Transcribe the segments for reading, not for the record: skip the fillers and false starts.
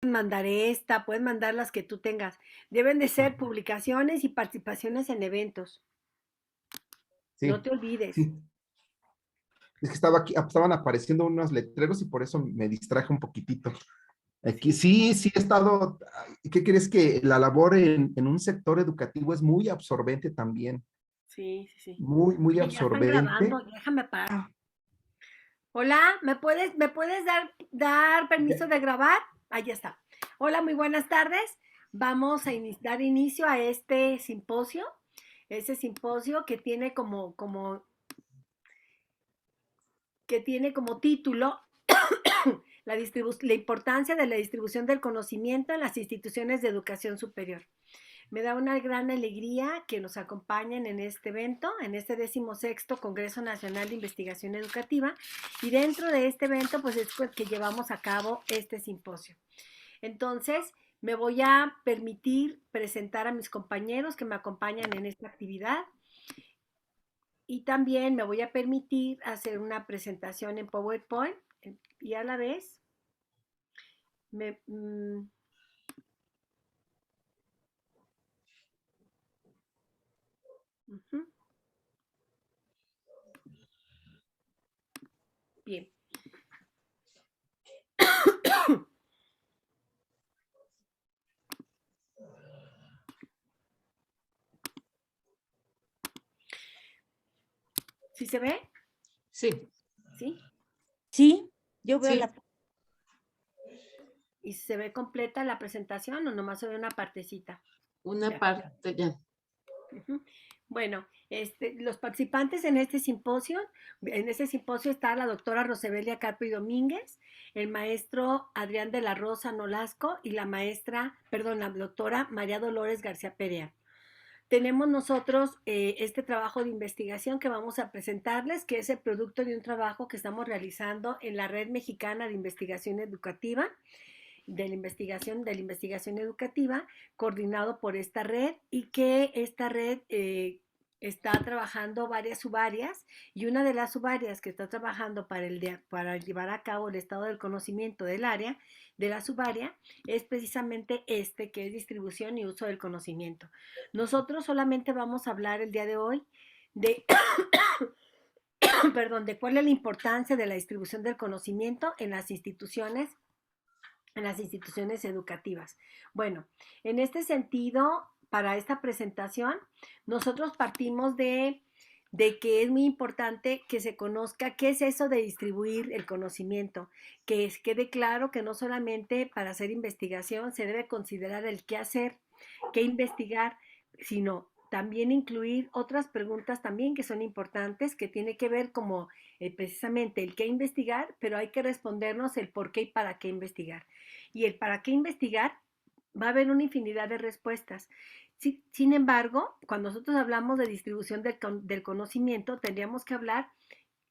mandar esta, puedes mandar las que tú tengas. Deben de ser publicaciones y participaciones en eventos. No Sí, te olvides. sí. Es que estaban apareciendo unos letreros y por eso me distraje un poquitito. Aquí Sí, sí, sí he estado. ¿Qué crees que la labor en un sector educativo es muy absorbente también? sí, sí, sí. Muy, muy Oye, ya están grabando, absorbente. déjame parar. Hola, ¿me puedes dar permiso Ya. de grabar? Ahí ya está. Hola, muy buenas tardes. Vamos a dar inicio a este simposio. Ese simposio que tiene como título la importancia de la distribución del conocimiento en las instituciones de educación superior. Me da una gran alegría que nos acompañen en este evento, en este 16º Congreso Nacional de Investigación Educativa, y dentro de este evento pues es que llevamos a cabo este simposio. Entonces, me voy a permitir presentar a mis compañeros que me acompañan en esta actividad y también me voy a permitir hacer una presentación en PowerPoint y a la vez me, uh-huh, bien. ¿Sí se ve? Sí, ¿Sí? Sí, yo veo sí, la... ¿Y se ve completa la presentación o nomás se ve una partecita? una Ya. parte ya. Ujú. Bueno, los participantes en este simposio está la doctora Rosebelia Carpo y Domínguez, el maestro Adrián de la Rosa Nolasco y la doctora María Dolores García Perea. Tenemos nosotros este trabajo de investigación que vamos a presentarles, que es el producto de un trabajo que estamos realizando en la Red Mexicana de Investigación Educativa, de la investigación educativa, coordinado por esta red, y que esta red está trabajando varias subáreas, y una de las subáreas que está trabajando para llevar a cabo el estado del conocimiento del área, de la subárea, es precisamente que es distribución y uso del conocimiento. Nosotros solamente vamos a hablar el día de hoy de, perdón, de cuál es la importancia de la distribución del conocimiento en las instituciones educativas. Bueno, en este sentido, para esta presentación, nosotros partimos de que es muy importante que se conozca qué es eso de distribuir el conocimiento, que quede claro que no solamente para hacer investigación se debe considerar el qué hacer, qué investigar, sino también incluir otras preguntas también que son importantes, que tiene que ver como precisamente el qué investigar, pero hay que respondernos el por qué y para qué investigar. Y el para qué investigar va a haber una infinidad de respuestas. Sin embargo, cuando nosotros hablamos de distribución del conocimiento, tendríamos que hablar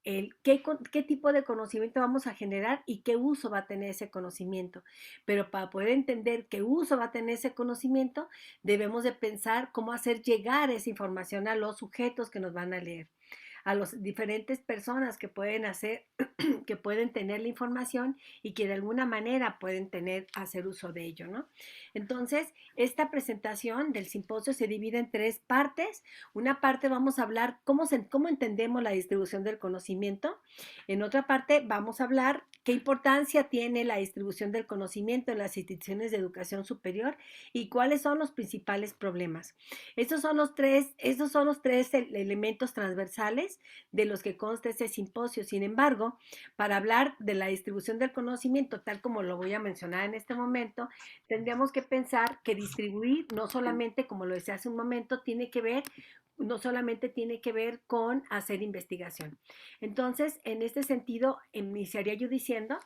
qué tipo de conocimiento vamos a generar y qué uso va a tener ese conocimiento. Pero para poder entender qué uso va a tener ese conocimiento, debemos de pensar cómo hacer llegar esa información a los sujetos que nos van a leer, a las diferentes personas que pueden que pueden tener la información y que de alguna manera pueden hacer uso de ello, ¿no? Entonces, esta presentación del simposio se divide en tres partes. Una parte vamos a hablar cómo entendemos la distribución del conocimiento. En otra parte vamos a hablar qué importancia tiene la distribución del conocimiento en las instituciones de educación superior y cuáles son los principales problemas. Estos son los tres elementos transversales de los que consta este simposio. Sin embargo, para hablar de la distribución del conocimiento, tal como lo voy a mencionar en este momento, tendríamos que pensar que distribuir no solamente, como lo decía hace un momento, no solamente tiene que ver con hacer investigación. Entonces, en este sentido, iniciaría yo diciendo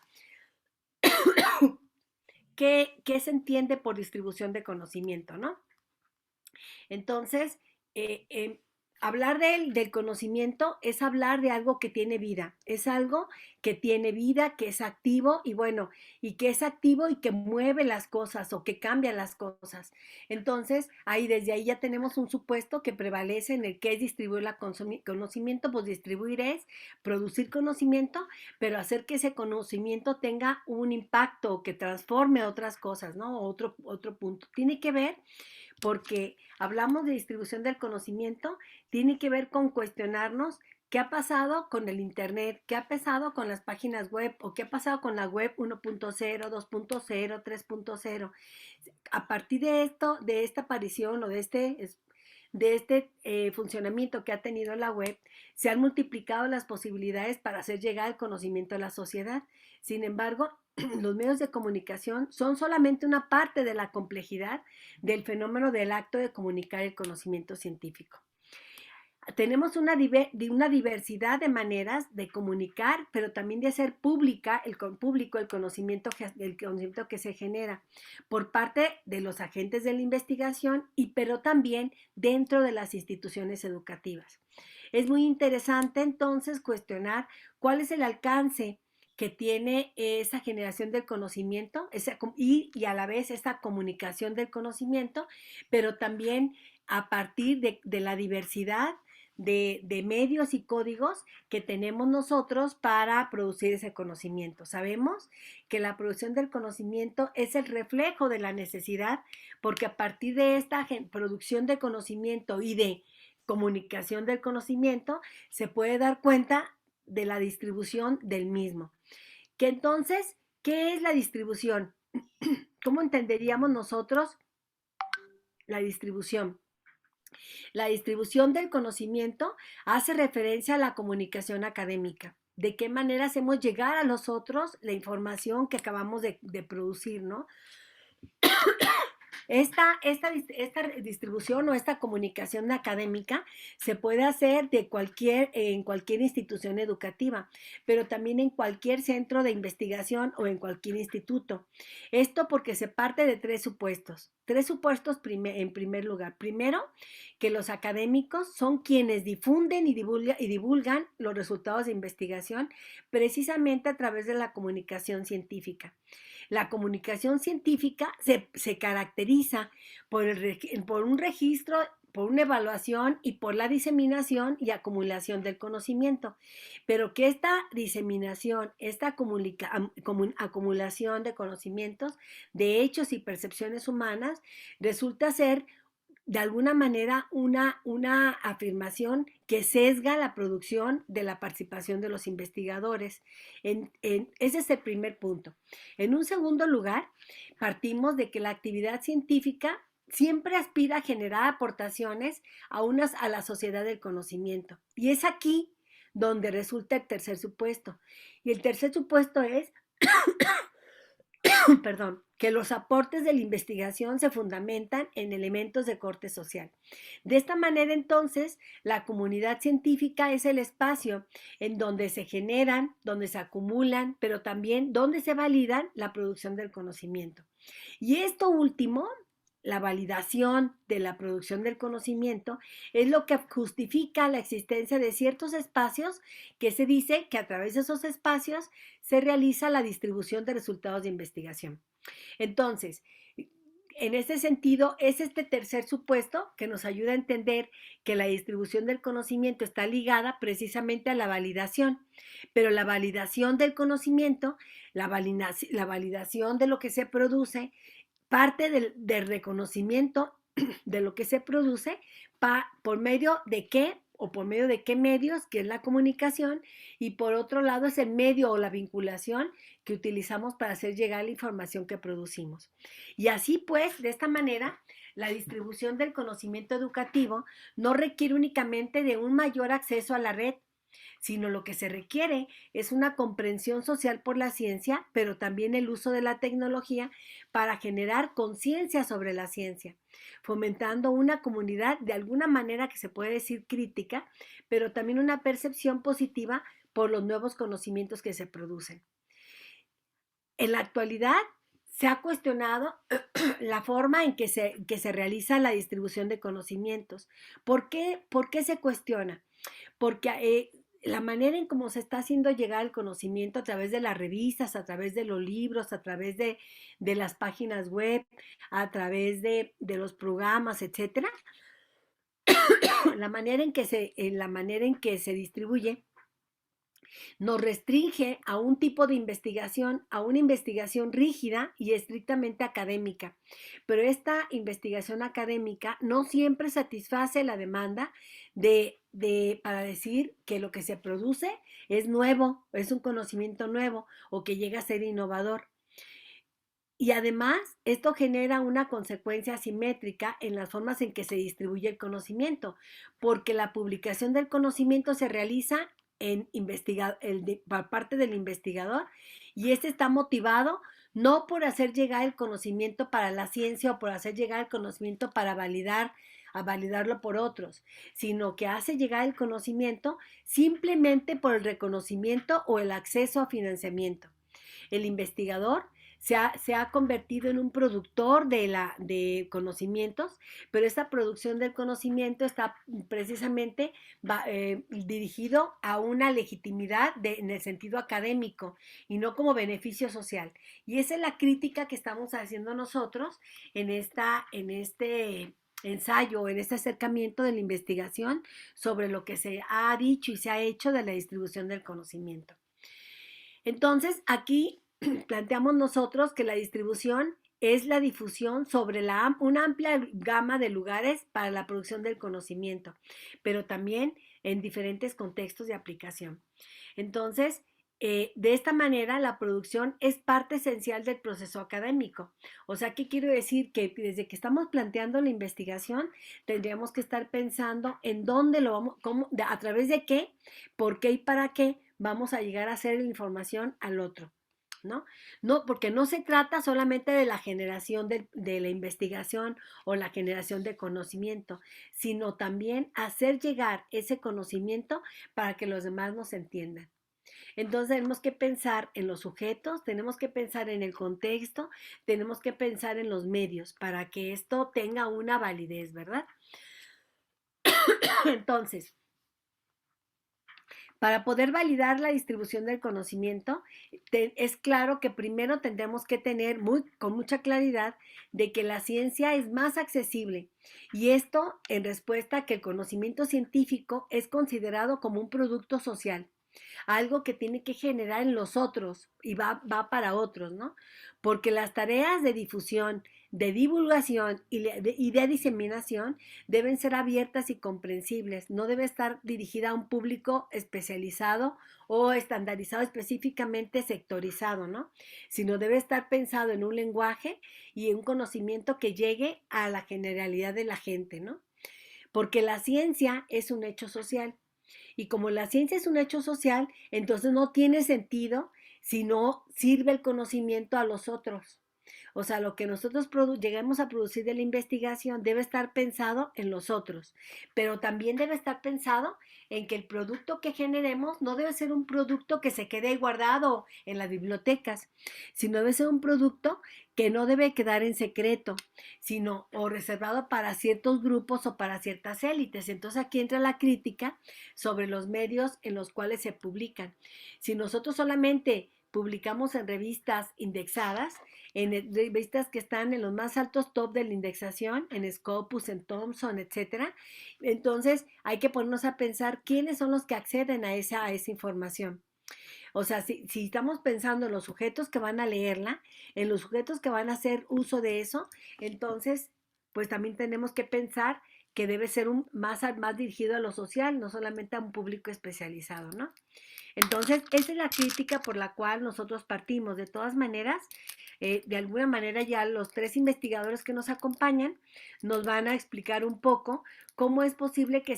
qué se entiende por distribución de conocimiento, ¿no? Entonces, hablar del conocimiento es hablar de algo que tiene vida, es algo que tiene vida, que es activo y bueno, y que es activo y que mueve las cosas o que cambia las cosas. Entonces, ahí desde ahí ya tenemos un supuesto que prevalece en el que es distribuir el conocimiento, pues distribuir es producir conocimiento, pero hacer que ese conocimiento tenga un impacto, que transforme otras cosas, ¿no? Otro punto. Tiene que ver porque hablamos de distribución del conocimiento, tiene que ver con cuestionarnos qué ha pasado con el Internet, qué ha pasado con las páginas web o qué ha pasado con la web 1.0, 2.0, 3.0. A partir de esto, de esta aparición o de este funcionamiento que ha tenido la web, se han multiplicado las posibilidades para hacer llegar el conocimiento a la sociedad. Sin embargo, los medios de comunicación son solamente una parte de la complejidad del fenómeno del acto de comunicar el conocimiento científico. Tenemos una diversidad de maneras de comunicar, pero también de hacer público el conocimiento que se genera por parte de los agentes de la investigación, pero también dentro de las instituciones educativas. Es muy interesante entonces cuestionar cuál es el alcance que tiene esa generación del conocimiento y a la vez esa comunicación del conocimiento, pero también a partir de la diversidad de medios y códigos que tenemos nosotros para producir ese conocimiento. Sabemos que la producción del conocimiento es el reflejo de la necesidad, porque a partir de esta producción de conocimiento y de comunicación del conocimiento se puede dar cuenta de la distribución del mismo. Que entonces, ¿qué es la distribución? ¿Cómo entenderíamos nosotros la distribución? La distribución del conocimiento hace referencia a la comunicación académica. ¿De qué manera hacemos llegar a los otros la información que acabamos de producir, ¿no? Esta distribución o esta comunicación académica se puede hacer en cualquier institución educativa, pero también en cualquier centro de investigación o en cualquier instituto. Esto porque se parte de tres supuestos. Tres supuestos en primer lugar. Primero, que los académicos son quienes difunden y divulgan los resultados de investigación precisamente a través de la comunicación científica. La comunicación científica se caracteriza por un registro, por una evaluación y por la diseminación y acumulación del conocimiento, pero que esta diseminación, esta acumulación de conocimientos, de hechos y percepciones humanas, resulta ser de alguna manera una afirmación que sesga la producción de la participación de los investigadores. Ese es el primer punto. En un segundo lugar, partimos de que la actividad científica siempre aspira a generar aportaciones a la sociedad del conocimiento. Y es aquí donde resulta el tercer supuesto. Y el tercer supuesto es perdón, que los aportes de la investigación se fundamentan en elementos de corte social. De esta manera, entonces, la comunidad científica es el espacio en donde se generan, donde se acumulan, pero también donde se validan la producción del conocimiento. Y esto último, la validación de la producción del conocimiento, es lo que justifica la existencia de ciertos espacios que se dice que a través de esos espacios se realiza la distribución de resultados de investigación. Entonces, en este sentido, es este tercer supuesto que nos ayuda a entender que la distribución del conocimiento está ligada precisamente a la validación, pero la validación del conocimiento, la validación de lo que se produce, parte del reconocimiento de lo que se produce por medio de qué o por medio de qué medios, que es la comunicación, y por otro lado es el medio o la vinculación que utilizamos para hacer llegar la información que producimos. Y así pues, de esta manera, la distribución del conocimiento educativo no requiere únicamente de un mayor acceso a la red, sino lo que se requiere es una comprensión social por la ciencia, pero también el uso de la tecnología para generar conciencia sobre la ciencia, fomentando una comunidad de alguna manera que se puede decir crítica, pero también una percepción positiva por los nuevos conocimientos que se producen. En la actualidad se ha cuestionado la forma en que se realiza la distribución de conocimientos. ¿Por qué se cuestiona? Porque la manera en cómo se está haciendo llegar el conocimiento a través de las revistas, a través de los libros, a través de las páginas web, a través de los programas, etcétera, la manera en que se distribuye nos restringe a un tipo de investigación, a una investigación rígida y estrictamente académica. Pero esta investigación académica no siempre satisface la demanda para decir que lo que se produce es nuevo, es un conocimiento nuevo o que llega a ser innovador. Y además, esto genera una consecuencia asimétrica en las formas en que se distribuye el conocimiento, porque la publicación del conocimiento se realiza por parte del investigador y este está motivado no por hacer llegar el conocimiento para la ciencia o por hacer llegar el conocimiento para validarlo por otros, sino que hace llegar el conocimiento simplemente por el reconocimiento o el acceso a financiamiento. El investigador se ha convertido en un productor de conocimientos, pero esta producción del conocimiento está precisamente dirigido a una legitimidad en el sentido académico y no como beneficio social. Y esa es la crítica que estamos haciendo nosotros en este ensayo, en este acercamiento de la investigación sobre lo que se ha dicho y se ha hecho de la distribución del conocimiento. Entonces, aquí planteamos nosotros que la distribución es la difusión sobre una amplia gama de lugares para la producción del conocimiento, pero también en diferentes contextos de aplicación. Entonces, de esta manera, la producción es parte esencial del proceso académico. O sea, ¿qué quiero decir? Que desde que estamos planteando la investigación, tendríamos que estar pensando en dónde lo vamos, a través de qué, por qué y para qué vamos a llegar a hacer la información al otro. ¿No? No, porque no se trata solamente de la generación de la investigación o la generación de conocimiento, sino también hacer llegar ese conocimiento para que los demás nos entiendan. Entonces tenemos que pensar en los sujetos, tenemos que pensar en el contexto, tenemos que pensar en los medios para que esto tenga una validez, ¿verdad? Entonces, para poder validar la distribución del conocimiento, es claro que primero tendremos que tener con mucha claridad de que la ciencia es más accesible y esto en respuesta a que el conocimiento científico es considerado como un producto social, algo que tiene que generar en los otros y va para otros, ¿no? Porque las tareas de difusión, de divulgación y de diseminación deben ser abiertas y comprensibles, no debe estar dirigida a un público especializado o estandarizado específicamente sectorizado, ¿no? Sino debe estar pensado en un lenguaje y en un conocimiento que llegue a la generalidad de la gente, ¿no? Porque la ciencia es un hecho social. Y como la ciencia es un hecho social, entonces no tiene sentido si no sirve el conocimiento a los otros. O sea, lo que nosotros lleguemos a producir de la investigación debe estar pensado en los otros, pero también debe estar pensado en que el producto que generemos no debe ser un producto que se quede guardado en las bibliotecas, sino debe ser un producto que no debe quedar en secreto, sino o reservado para ciertos grupos o para ciertas élites. Entonces aquí entra la crítica sobre los medios en los cuales se publican. Si nosotros solamente publicamos en revistas indexadas, en revistas que están en los más altos top de la indexación, en Scopus, en Thomson, etcétera. Entonces hay que ponernos a pensar quiénes son los que acceden a esa información. O sea, si estamos pensando en los sujetos que van a leerla, en los sujetos que van a hacer uso de eso, entonces, pues también tenemos que pensar que debe ser más dirigido a lo social, no solamente a un público especializado, ¿no? Entonces, esa es la crítica por la cual nosotros partimos. De todas maneras, de alguna manera ya los tres investigadores que nos acompañan nos van a explicar un poco cómo es posible que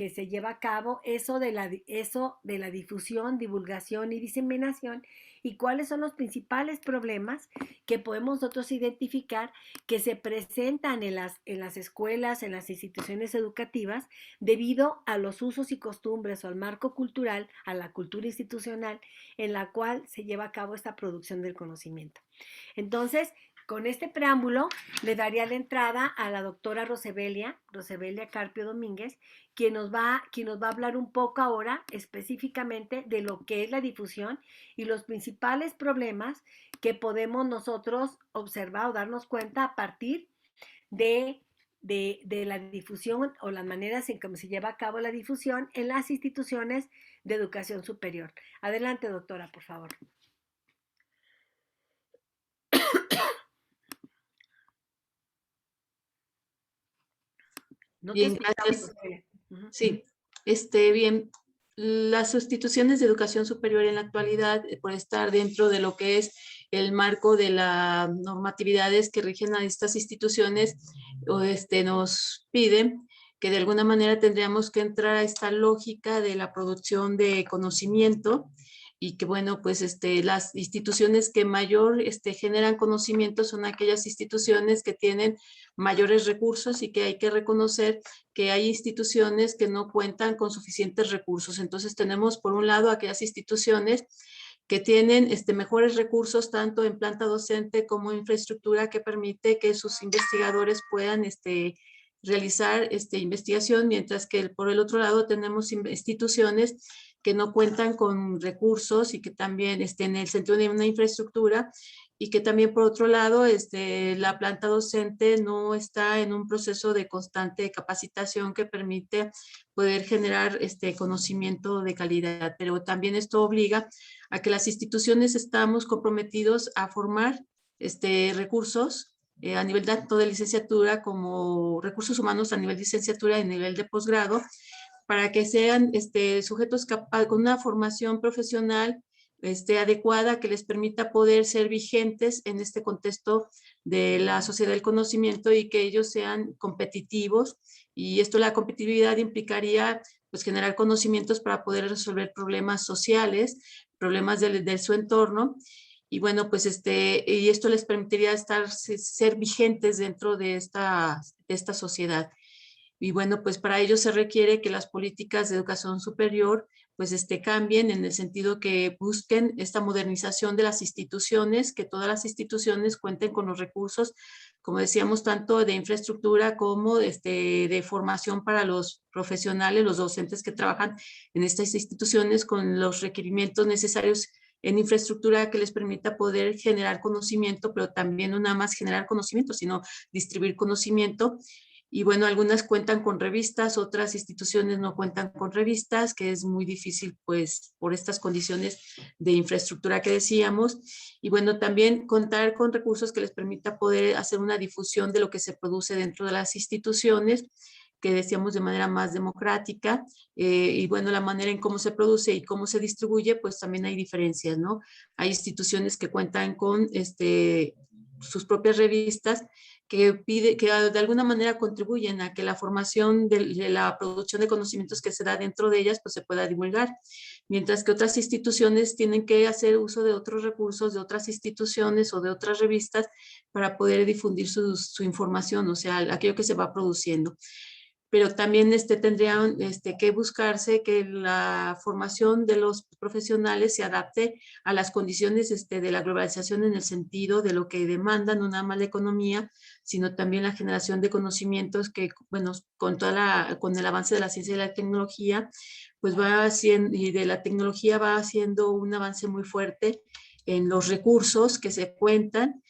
se lleve a cabo eso de la difusión, divulgación y diseminación y cuáles son los principales problemas que podemos nosotros identificar que se presentan en las escuelas, en las instituciones educativas, debido a los usos y costumbres o al marco cultural, a la cultura institucional en la cual se lleva a cabo esta producción del conocimiento. Entonces, con este preámbulo, le daría la entrada a la doctora Rosebelia Carpio Domínguez, quien nos va a hablar un poco ahora específicamente de lo que es la difusión y los principales problemas que podemos nosotros observar o darnos cuenta a partir de la difusión o las maneras en cómo se lleva a cabo la difusión en las instituciones de educación superior. Adelante, doctora, por favor. No te Bien, escuchamos, gracias. Sí, bien, las sustituciones de educación superior en la actualidad, por estar dentro de lo que es el marco de las normatividades que rigen a estas instituciones, nos piden que de alguna manera tendríamos que entrar a esta lógica de la producción de conocimiento y que, bueno, pues las instituciones que mayor generan conocimiento son aquellas instituciones que tienen mayores recursos y que hay que reconocer que hay instituciones que no cuentan con suficientes recursos. Entonces tenemos por un lado aquellas instituciones que tienen mejores recursos tanto en planta docente como infraestructura que permite que sus investigadores puedan realizar investigación, mientras que por el otro lado tenemos instituciones que no cuentan con recursos y que también en el sentido de una infraestructura y que también por otro lado la planta docente no está en un proceso de constante capacitación que permite poder generar conocimiento de calidad. Pero también esto obliga a que las instituciones estamos comprometidos a formar recursos a nivel tanto de licenciatura como recursos humanos a nivel de licenciatura y a nivel de posgrado, para que sean sujetos con una formación profesional adecuada que les permita poder ser vigentes en este contexto de la sociedad del conocimiento y que ellos sean competitivos. Y esto, la competitividad implicaría pues generar conocimientos para poder resolver problemas sociales, problemas de su entorno. Y bueno, pues y esto les permitiría ser vigentes dentro de esta sociedad. Y bueno, pues para ello se requiere que las políticas de educación superior pues cambien en el sentido que busquen esta modernización de las instituciones, que todas las instituciones cuenten con los recursos, como decíamos, tanto de infraestructura como de formación para los profesionales, los docentes que trabajan en estas instituciones con los requerimientos necesarios en infraestructura que les permita poder generar conocimiento, pero también no nada más generar conocimiento, sino distribuir conocimiento. Y bueno, algunas cuentan con revistas, otras instituciones no cuentan con revistas, que es muy difícil pues por estas condiciones de infraestructura que decíamos. Y bueno, también contar con recursos que les permita poder hacer una difusión de lo que se produce dentro de las instituciones, que decíamos de manera más democrática, y bueno, la manera en cómo se produce y cómo se distribuye, pues también hay diferencias, ¿no? Hay instituciones que cuentan con sus propias revistas, que de alguna manera contribuyen a que la formación de la producción de conocimientos que se da dentro de ellas pues se pueda divulgar, mientras que otras instituciones tienen que hacer uso de otros recursos de otras instituciones o de otras revistas para poder difundir su información, o sea, aquello que se va produciendo. Pero también tendrían que buscarse que la formación de los profesionales se adapte a las condiciones de la globalización en el sentido de lo que demandan no nada más la economía, sino también la generación de conocimientos que, bueno, con el avance de la ciencia y la tecnología, pues va haciendo, y de la tecnología va haciendo un avance muy fuerte en los recursos que se cuentan,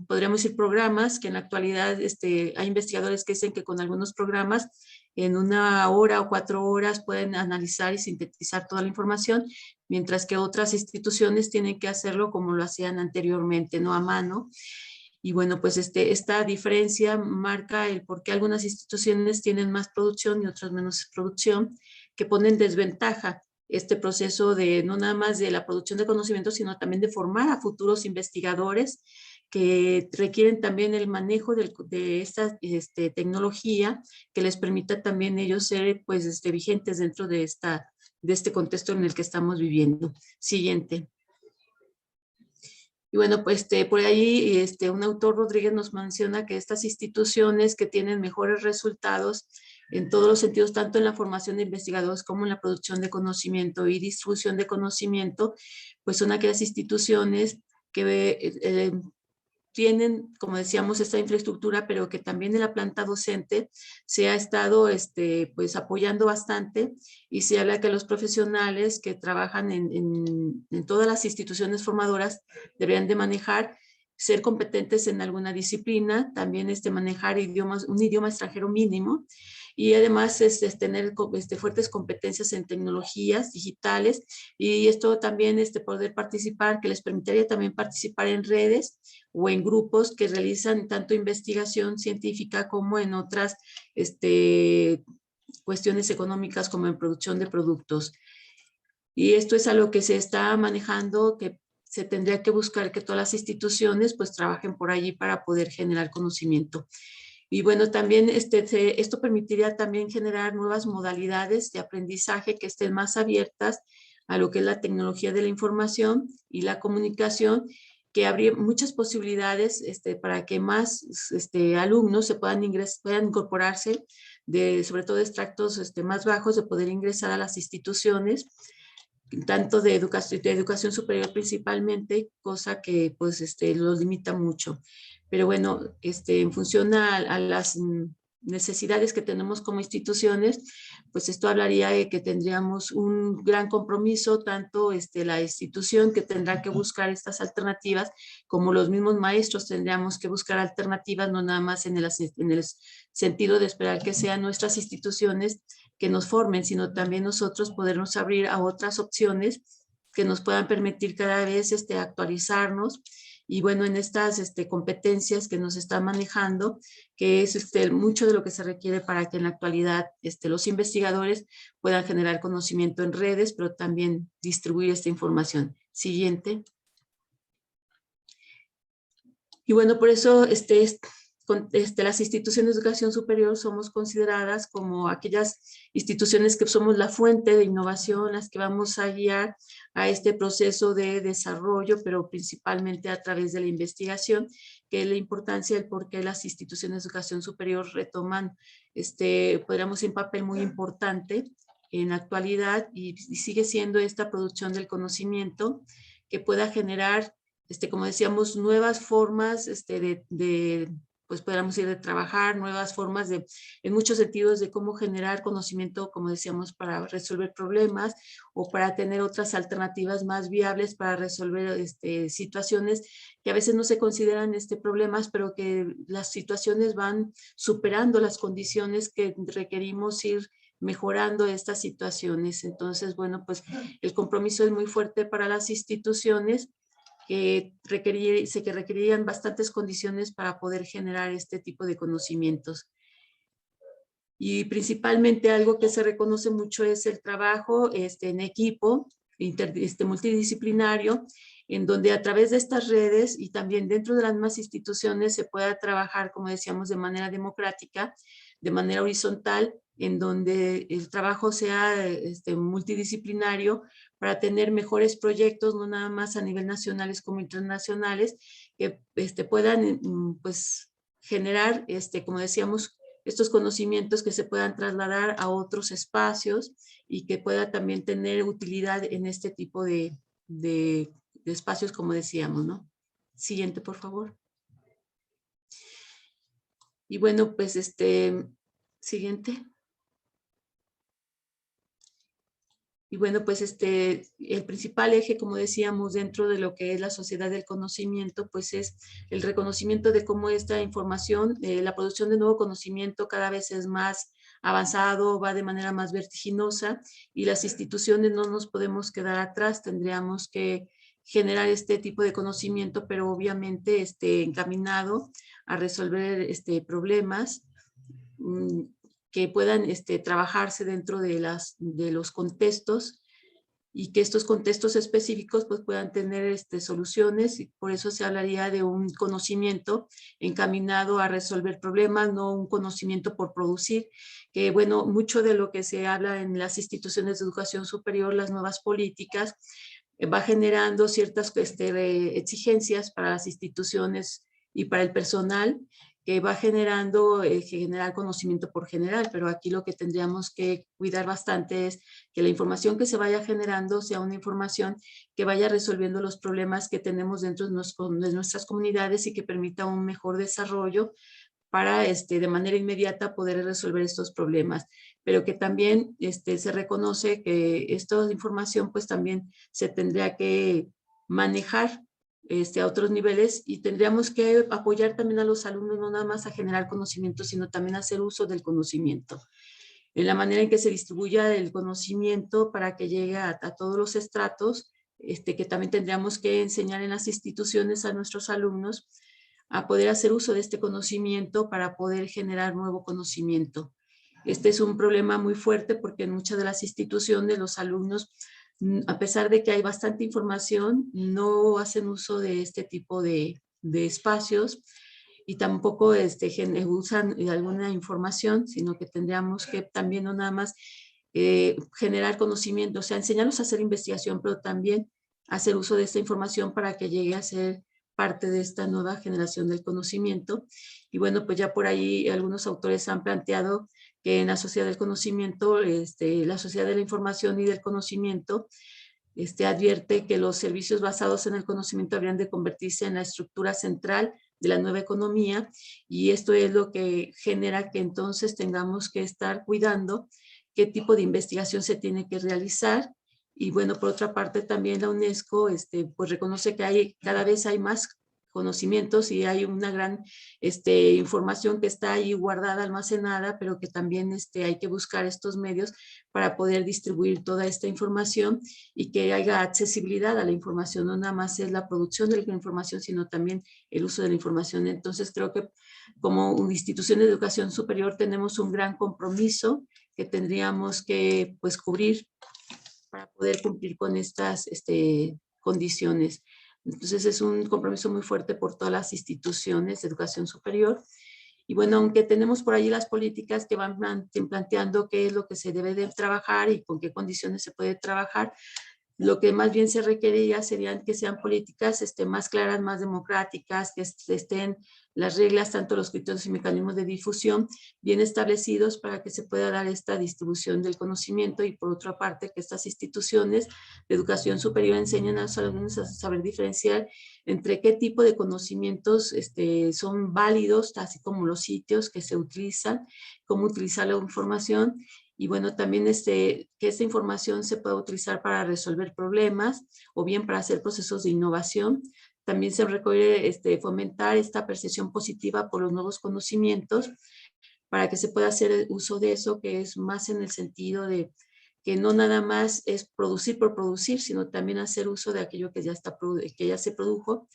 podríamos decir, programas que en la actualidad hay investigadores que dicen que con algunos programas en 1 hora o 4 horas pueden analizar y sintetizar toda la información, mientras que otras instituciones tienen que hacerlo como lo hacían anteriormente, no a mano. Y bueno, pues esta diferencia marca el por qué algunas instituciones tienen más producción y otras menos producción, que pone en desventaja este proceso de no nada más de la producción de conocimientos, sino también de formar a futuros investigadores que requieren también el manejo de esta tecnología que les permita también ellos ser pues vigentes dentro de este contexto en el que estamos viviendo. Siguiente. Y bueno, pues por ahí un autor, Rodríguez, nos menciona que estas instituciones que tienen mejores resultados en todos los sentidos, tanto en la formación de investigadores como en la producción de conocimiento y distribución de conocimiento, pues son aquellas instituciones que tienen, como decíamos, esta infraestructura, pero que también en la planta docente se ha estado pues apoyando bastante, y se habla que los profesionales que trabajan en todas las instituciones formadoras deberían de manejar, ser competentes en alguna disciplina, también manejar un idioma extranjero mínimo, y además tener fuertes competencias en tecnologías digitales, y esto también poder participar, que les permitiría también participar en redes o en grupos que realizan tanto investigación científica como en otras cuestiones económicas, como en producción de productos. Y esto es algo que se está manejando, que se tendría que buscar que todas las instituciones pues trabajen por allí para poder generar conocimiento. Y bueno, también esto permitiría también generar nuevas modalidades de aprendizaje que estén más abiertas a lo que es la tecnología de la información y la comunicación, que habría muchas posibilidades para que más alumnos se puedan incorporarse, sobre todo de extractos más bajos, de poder ingresar a las instituciones, tanto de educación superior principalmente, cosa que pues los limita mucho. Pero bueno, en función a las necesidades que tenemos como instituciones, pues esto hablaría de que tendríamos un gran compromiso, tanto la institución, que tendrá que buscar estas alternativas, como los mismos maestros tendríamos que buscar alternativas, no nada más en el sentido de esperar que sean nuestras instituciones que nos formen, sino también nosotros podernos abrir a otras opciones que nos puedan permitir cada vez actualizarnos. Y bueno, en estas competencias que nos están manejando, que es mucho de lo que se requiere para que en la actualidad los investigadores puedan generar conocimiento en redes, pero también distribuir esta información. Siguiente. Y bueno, por eso las instituciones de educación superior somos consideradas como aquellas instituciones que somos la fuente de innovación, las que vamos a guiar a este proceso de desarrollo, pero principalmente a través de la investigación, que es la importancia del por qué las instituciones de educación superior retoman, podríamos decir, un papel muy importante en la actualidad, y sigue siendo esta producción del conocimiento que pueda generar, como decíamos, nuevas formas pues podríamos ir de trabajar, nuevas formas en muchos sentidos, de cómo generar conocimiento, como decíamos, para resolver problemas o para tener otras alternativas más viables para resolver situaciones que a veces no se consideran problemas, pero que las situaciones van superando las condiciones que requerimos ir mejorando estas situaciones. Entonces, bueno, pues el compromiso es muy fuerte para las instituciones, que requerirían bastantes condiciones para poder generar este tipo de conocimientos. Y principalmente algo que se reconoce mucho es el trabajo en equipo, multidisciplinario, en donde a través de estas redes y también dentro de las mismas instituciones se pueda trabajar, como decíamos, de manera democrática, de manera horizontal, en donde el trabajo sea multidisciplinario, para tener mejores proyectos, no nada más a nivel nacionales como internacionales, que puedan pues generar, como decíamos, estos conocimientos que se puedan trasladar a otros espacios y que pueda también tener utilidad en este tipo de espacios, como decíamos, ¿no? Siguiente, por favor. Y bueno, pues siguiente. Y bueno, pues el principal eje, como decíamos, dentro de lo que es la sociedad del conocimiento, pues es el reconocimiento de cómo esta información, la producción de nuevo conocimiento cada vez es más avanzado, va de manera más vertiginosa, y las instituciones no nos podemos quedar atrás, tendríamos que generar este tipo de conocimiento, pero obviamente encaminado a resolver problemas que puedan trabajarse dentro de los contextos, y que estos contextos específicos pues puedan tener soluciones, y por eso se hablaría de un conocimiento encaminado a resolver problemas, no un conocimiento por producir, que bueno, mucho de lo que se habla en las instituciones de educación superior, las nuevas políticas, va generando ciertas exigencias para las instituciones y para el personal, que va generando generar conocimiento por general, pero aquí lo que tendríamos que cuidar bastante es que la información que se vaya generando sea una información que vaya resolviendo los problemas que tenemos dentro de nuestras comunidades y que permita un mejor desarrollo para de manera inmediata poder resolver estos problemas, pero que también se reconoce que esta información pues también se tendría que manejar a otros niveles y tendríamos que apoyar también a los alumnos no nada más a generar conocimiento, sino también a hacer uso del conocimiento. En la manera en que se distribuya el conocimiento para que llegue a todos los estratos, que también tendríamos que enseñar en las instituciones a nuestros alumnos a poder hacer uso de este conocimiento para poder generar nuevo conocimiento. Este es un problema muy fuerte porque en muchas de las instituciones los alumnos, a pesar de que hay bastante información, no hacen uso de este tipo de espacios y tampoco usan alguna información, sino que tendríamos que también no nada más generar conocimiento, o sea, enseñarlos a hacer investigación, pero también hacer uso de esta información para que llegue a ser parte de esta nueva generación del conocimiento. Y bueno, pues ya por ahí algunos autores han planteado que en la sociedad del conocimiento, la sociedad de la información y del conocimiento, advierte que los servicios basados en el conocimiento habrían de convertirse en la estructura central de la nueva economía, y esto es lo que genera que entonces tengamos que estar cuidando qué tipo de investigación se tiene que realizar. Y bueno, por otra parte también la UNESCO pues reconoce que cada vez hay más conocimientos y hay una gran información que está ahí guardada, almacenada, pero que también hay que buscar estos medios para poder distribuir toda esta información y que haya accesibilidad a la información. No nada más es la producción de la información, sino también el uso de la información. Entonces creo que como una institución de educación superior tenemos un gran compromiso que tendríamos que pues cubrir para poder cumplir con estas condiciones. Entonces es un compromiso muy fuerte por todas las instituciones de educación superior. Y bueno, aunque tenemos por ahí las políticas que van planteando qué es lo que se debe de trabajar y con qué condiciones se puede trabajar, lo que más bien se requeriría serían que sean políticas más claras, más democráticas, que estén las reglas, tanto los criterios y mecanismos de difusión, bien establecidos para que se pueda dar esta distribución del conocimiento y por otra parte que estas instituciones de educación superior enseñen a los alumnos a saber diferenciar entre qué tipo de conocimientos son válidos, así como los sitios que se utilizan, cómo utilizar la información. Y bueno, también que esta información se pueda utilizar para resolver problemas o bien para hacer procesos de innovación. También se requiere fomentar esta percepción positiva por los nuevos conocimientos para que se pueda hacer uso de eso, que es más en el sentido de que no nada más es producir por producir, sino también hacer uso de aquello que ya se produjo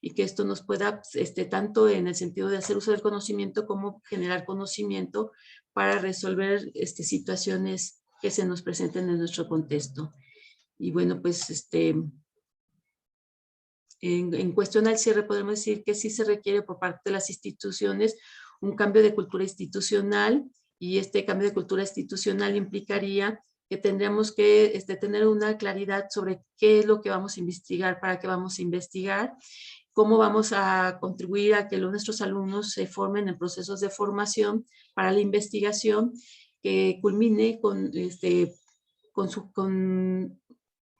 y que esto nos pueda, tanto en el sentido de hacer uso del conocimiento como generar conocimiento para resolver situaciones que se nos presenten en nuestro contexto. Y bueno, pues en cuestión al cierre podemos decir que sí se requiere por parte de las instituciones un cambio de cultura institucional, y este cambio de cultura institucional implicaría que tendríamos que tener una claridad sobre qué es lo que vamos a investigar, para qué vamos a investigar, cómo vamos a contribuir a que nuestros alumnos se formen en procesos de formación para la investigación que culmine con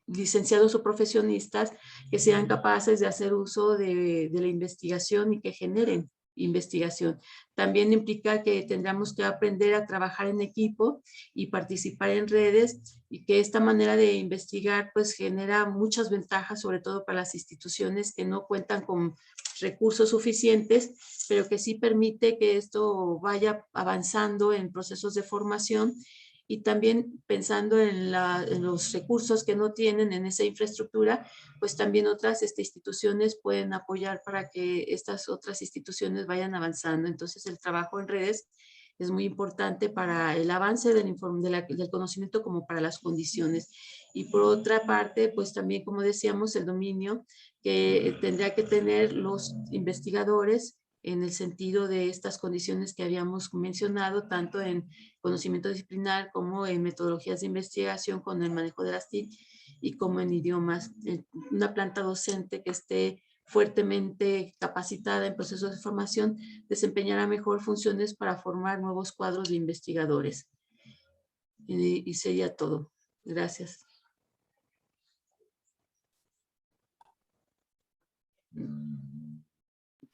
licenciados o profesionistas que sean capaces de hacer uso de la investigación y que generen investigación. También implica que tendremos que aprender a trabajar en equipo y participar en redes, y que esta manera de investigar pues genera muchas ventajas, sobre todo para las instituciones que no cuentan con recursos suficientes, pero que sí permite que esto vaya avanzando en procesos de formación. Y también pensando en los recursos que no tienen en esa infraestructura, pues también otras instituciones pueden apoyar para que estas otras instituciones vayan avanzando. Entonces el trabajo en redes es muy importante para el avance del conocimiento como para las condiciones. Y por otra parte, pues también, como decíamos, el dominio que tendría que tener los investigadores en el sentido de estas condiciones que habíamos mencionado, tanto en conocimiento disciplinar como en metodologías de investigación con el manejo de las TIC, y como en idiomas. Una planta docente que esté fuertemente capacitada en procesos de formación desempeñará mejor funciones para formar nuevos cuadros de investigadores. Y sería todo. Gracias.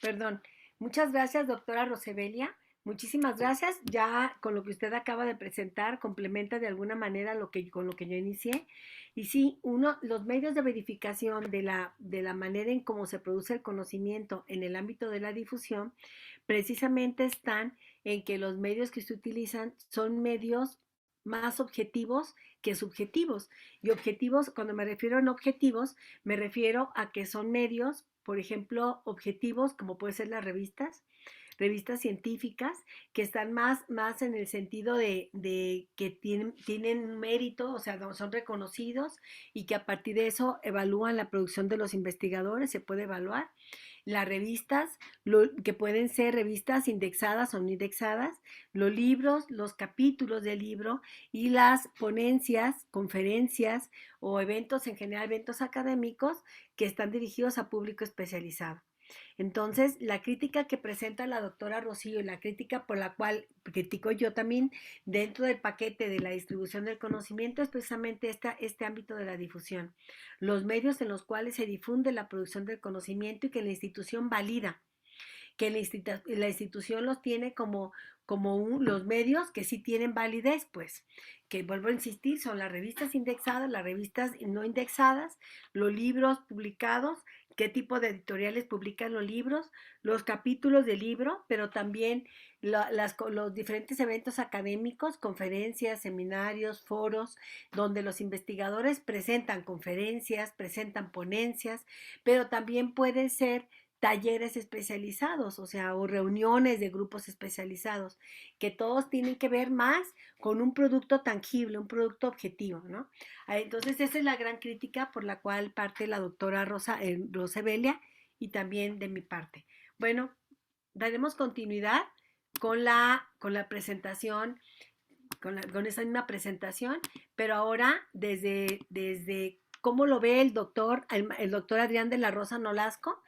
Perdón. Muchas gracias, doctora Rosebelia. Muchísimas gracias. Ya con lo que usted acaba de presentar, complementa de alguna manera con lo que yo inicié. Y sí, los medios de verificación de la manera en cómo se produce el conocimiento en el ámbito de la difusión, precisamente están en que los medios que se utilizan son medios más objetivos que subjetivos. Y objetivos, cuando me refiero a objetivos, me refiero a que son medios, por ejemplo, objetivos, como pueden ser las revistas científicas, que están más en el sentido de que tienen mérito, o sea, son reconocidos y que a partir de eso evalúan la producción de los investigadores, se puede evaluar. Las revistas, que pueden ser revistas indexadas o no indexadas, los libros, los capítulos del libro y las ponencias, conferencias o eventos en general, eventos académicos que están dirigidos a público especializado. Entonces, la crítica que presenta la doctora Rocío y la crítica por la cual critico yo también dentro del paquete de la distribución del conocimiento es precisamente este ámbito de la difusión. Los medios en los cuales se difunde la producción del conocimiento y que la institución valida, que la institución los tiene como los medios que sí tienen validez, pues, que vuelvo a insistir, son las revistas indexadas, las revistas no indexadas, los libros publicados, qué tipo de editoriales publican los libros, los capítulos del libro, pero también los diferentes eventos académicos, conferencias, seminarios, foros, donde los investigadores presentan conferencias, presentan ponencias, pero también pueden ser talleres especializados, o sea, o reuniones de grupos especializados, que todos tienen que ver más con un producto tangible, un producto objetivo, ¿no? Entonces, esa es la gran crítica por la cual parte la doctora Rosebelia y también de mi parte. Bueno, daremos continuidad con la presentación, con esa misma presentación, pero ahora desde cómo lo ve el doctor Adrián de la Rosa Nolasco,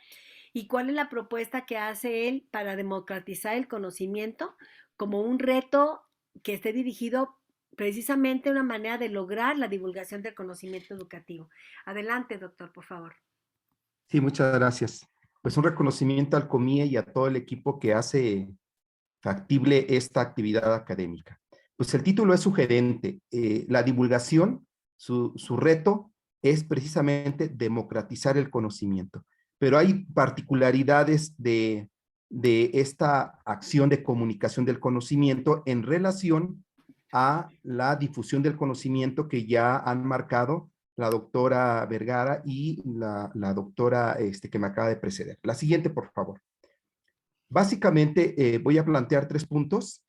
y cuál es la propuesta que hace él para democratizar el conocimiento como un reto que esté dirigido precisamente a una manera de lograr la divulgación del conocimiento educativo. Adelante, doctor, por favor. Sí, muchas gracias. Pues un reconocimiento al COMIE y a todo el equipo que hace factible esta actividad académica. Pues el título es sugerente. La divulgación, su reto es precisamente democratizar el conocimiento. Pero hay particularidades de esta acción de comunicación del conocimiento en relación a la difusión del conocimiento que ya han marcado la doctora Vergara y la doctora que me acaba de preceder. La siguiente, por favor. Básicamente voy a plantear 3 puntos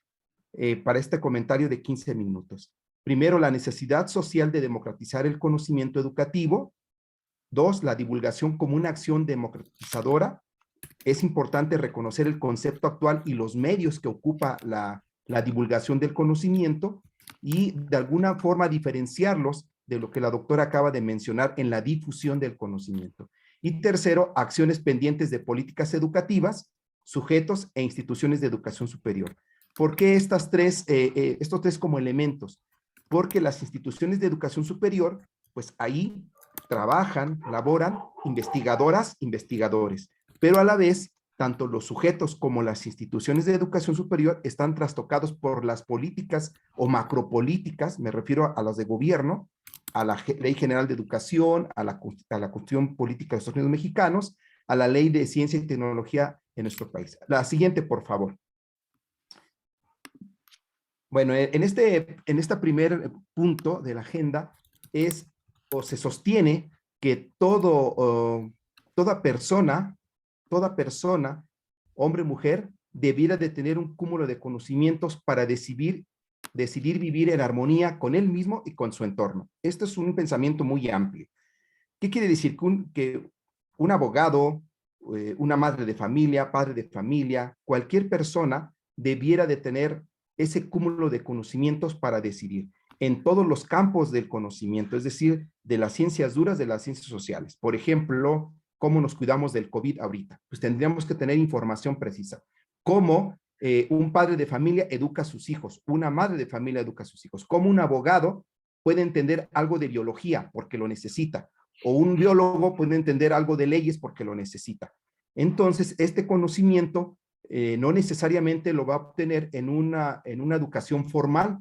para este comentario de 15 minutos. Primero, la necesidad social de democratizar el conocimiento educativo. 2, la divulgación como una acción democratizadora. Es importante reconocer el concepto actual y los medios que ocupa la divulgación del conocimiento y de alguna forma diferenciarlos de lo que la doctora acaba de mencionar en la difusión del conocimiento. Y tercero, acciones pendientes de políticas educativas, sujetos e instituciones de educación superior. ¿Por qué estos tres como elementos? Porque las instituciones de educación superior, pues ahí trabajan, laboran investigadoras, investigadores, pero a la vez, tanto los sujetos como las instituciones de educación superior están trastocados por las políticas o macropolíticas, me refiero a las de gobierno, a la Ley General de Educación, a la Constitución Política de los Estados Unidos Mexicanos, a la Ley de Ciencia y Tecnología en nuestro país. La siguiente, por favor. Bueno, en este primer punto de la agenda es o se sostiene que toda persona, hombre o mujer, debiera de tener un cúmulo de conocimientos para decidir vivir en armonía con él mismo y con su entorno. Esto es un pensamiento muy amplio. ¿Qué quiere decir? Que un abogado, una madre de familia, padre de familia, cualquier persona debiera de tener ese cúmulo de conocimientos para decidir. en todos los campos del conocimiento, es decir, de las ciencias duras, de las ciencias sociales. Por ejemplo, ¿cómo nos cuidamos del COVID ahorita? Pues tendríamos que tener información precisa. ¿Cómo un padre de familia educa a sus hijos? Una madre de familia educa a sus hijos. ¿Cómo un abogado puede entender algo de biología porque lo necesita? O un biólogo puede entender algo de leyes porque lo necesita. Entonces, este conocimiento no necesariamente lo va a obtener en una educación formal,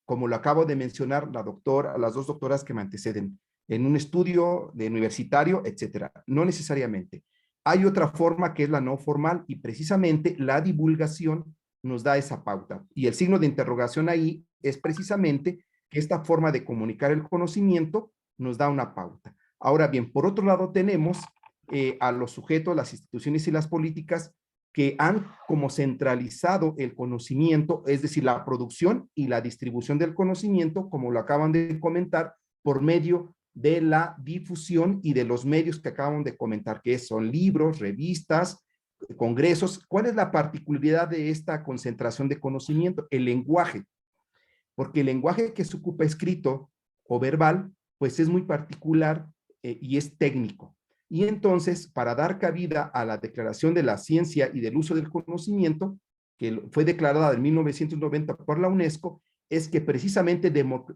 como lo acabo de mencionar las dos doctoras que me anteceden, en un estudio de universitario, etcétera. No necesariamente. Hay otra forma que es la no formal y precisamente la divulgación nos da esa pauta. Y el signo de interrogación ahí es precisamente que esta forma de comunicar el conocimiento nos da una pauta. Ahora bien, por otro lado tenemos a los sujetos, las instituciones y las políticas que han como centralizado el conocimiento, es decir, la producción y la distribución del conocimiento, como lo acaban de comentar, por medio de la difusión y de los medios que acaban de comentar, que son libros, revistas, congresos. ¿Cuál es la particularidad de esta concentración de conocimiento? El lenguaje, porque el lenguaje que se ocupa escrito o verbal, pues es muy particular y es técnico. Y entonces, para dar cabida a la Declaración de la Ciencia y del Uso del Conocimiento, que fue declarada en 1990 por la UNESCO, es que precisamente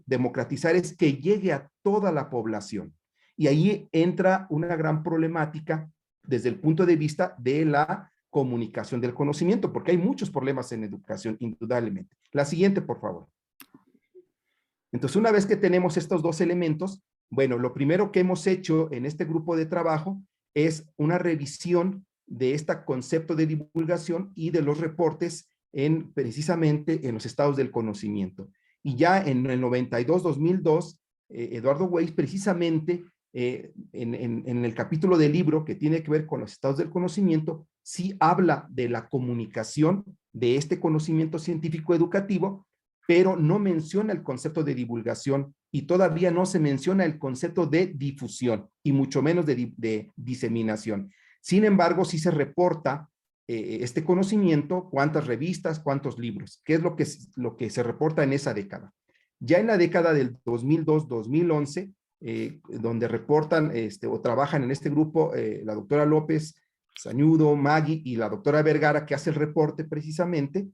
democratizar es que llegue a toda la población. Y ahí entra una gran problemática desde el punto de vista de la comunicación del conocimiento, porque hay muchos problemas en educación, indudablemente. La siguiente, por favor. Entonces, una vez que tenemos estos dos elementos, bueno, lo primero que hemos hecho en este grupo de trabajo es una revisión de este concepto de divulgación y de los reportes precisamente en los estados del conocimiento. Y ya en el 92-2002, Eduardo Weiss precisamente en el capítulo del libro que tiene que ver con los estados del conocimiento, sí habla de la comunicación de este conocimiento científico educativo, pero no menciona el concepto de divulgación y todavía no se menciona el concepto de difusión y mucho menos de diseminación. Sin embargo, sí se reporta este conocimiento, cuántas revistas, cuántos libros, qué es lo que se reporta en esa década. Ya en la década del 2002-2011, donde reportan o trabajan en este grupo la doctora López, Sañudo, Magui y la doctora Vergara, que hace el reporte precisamente,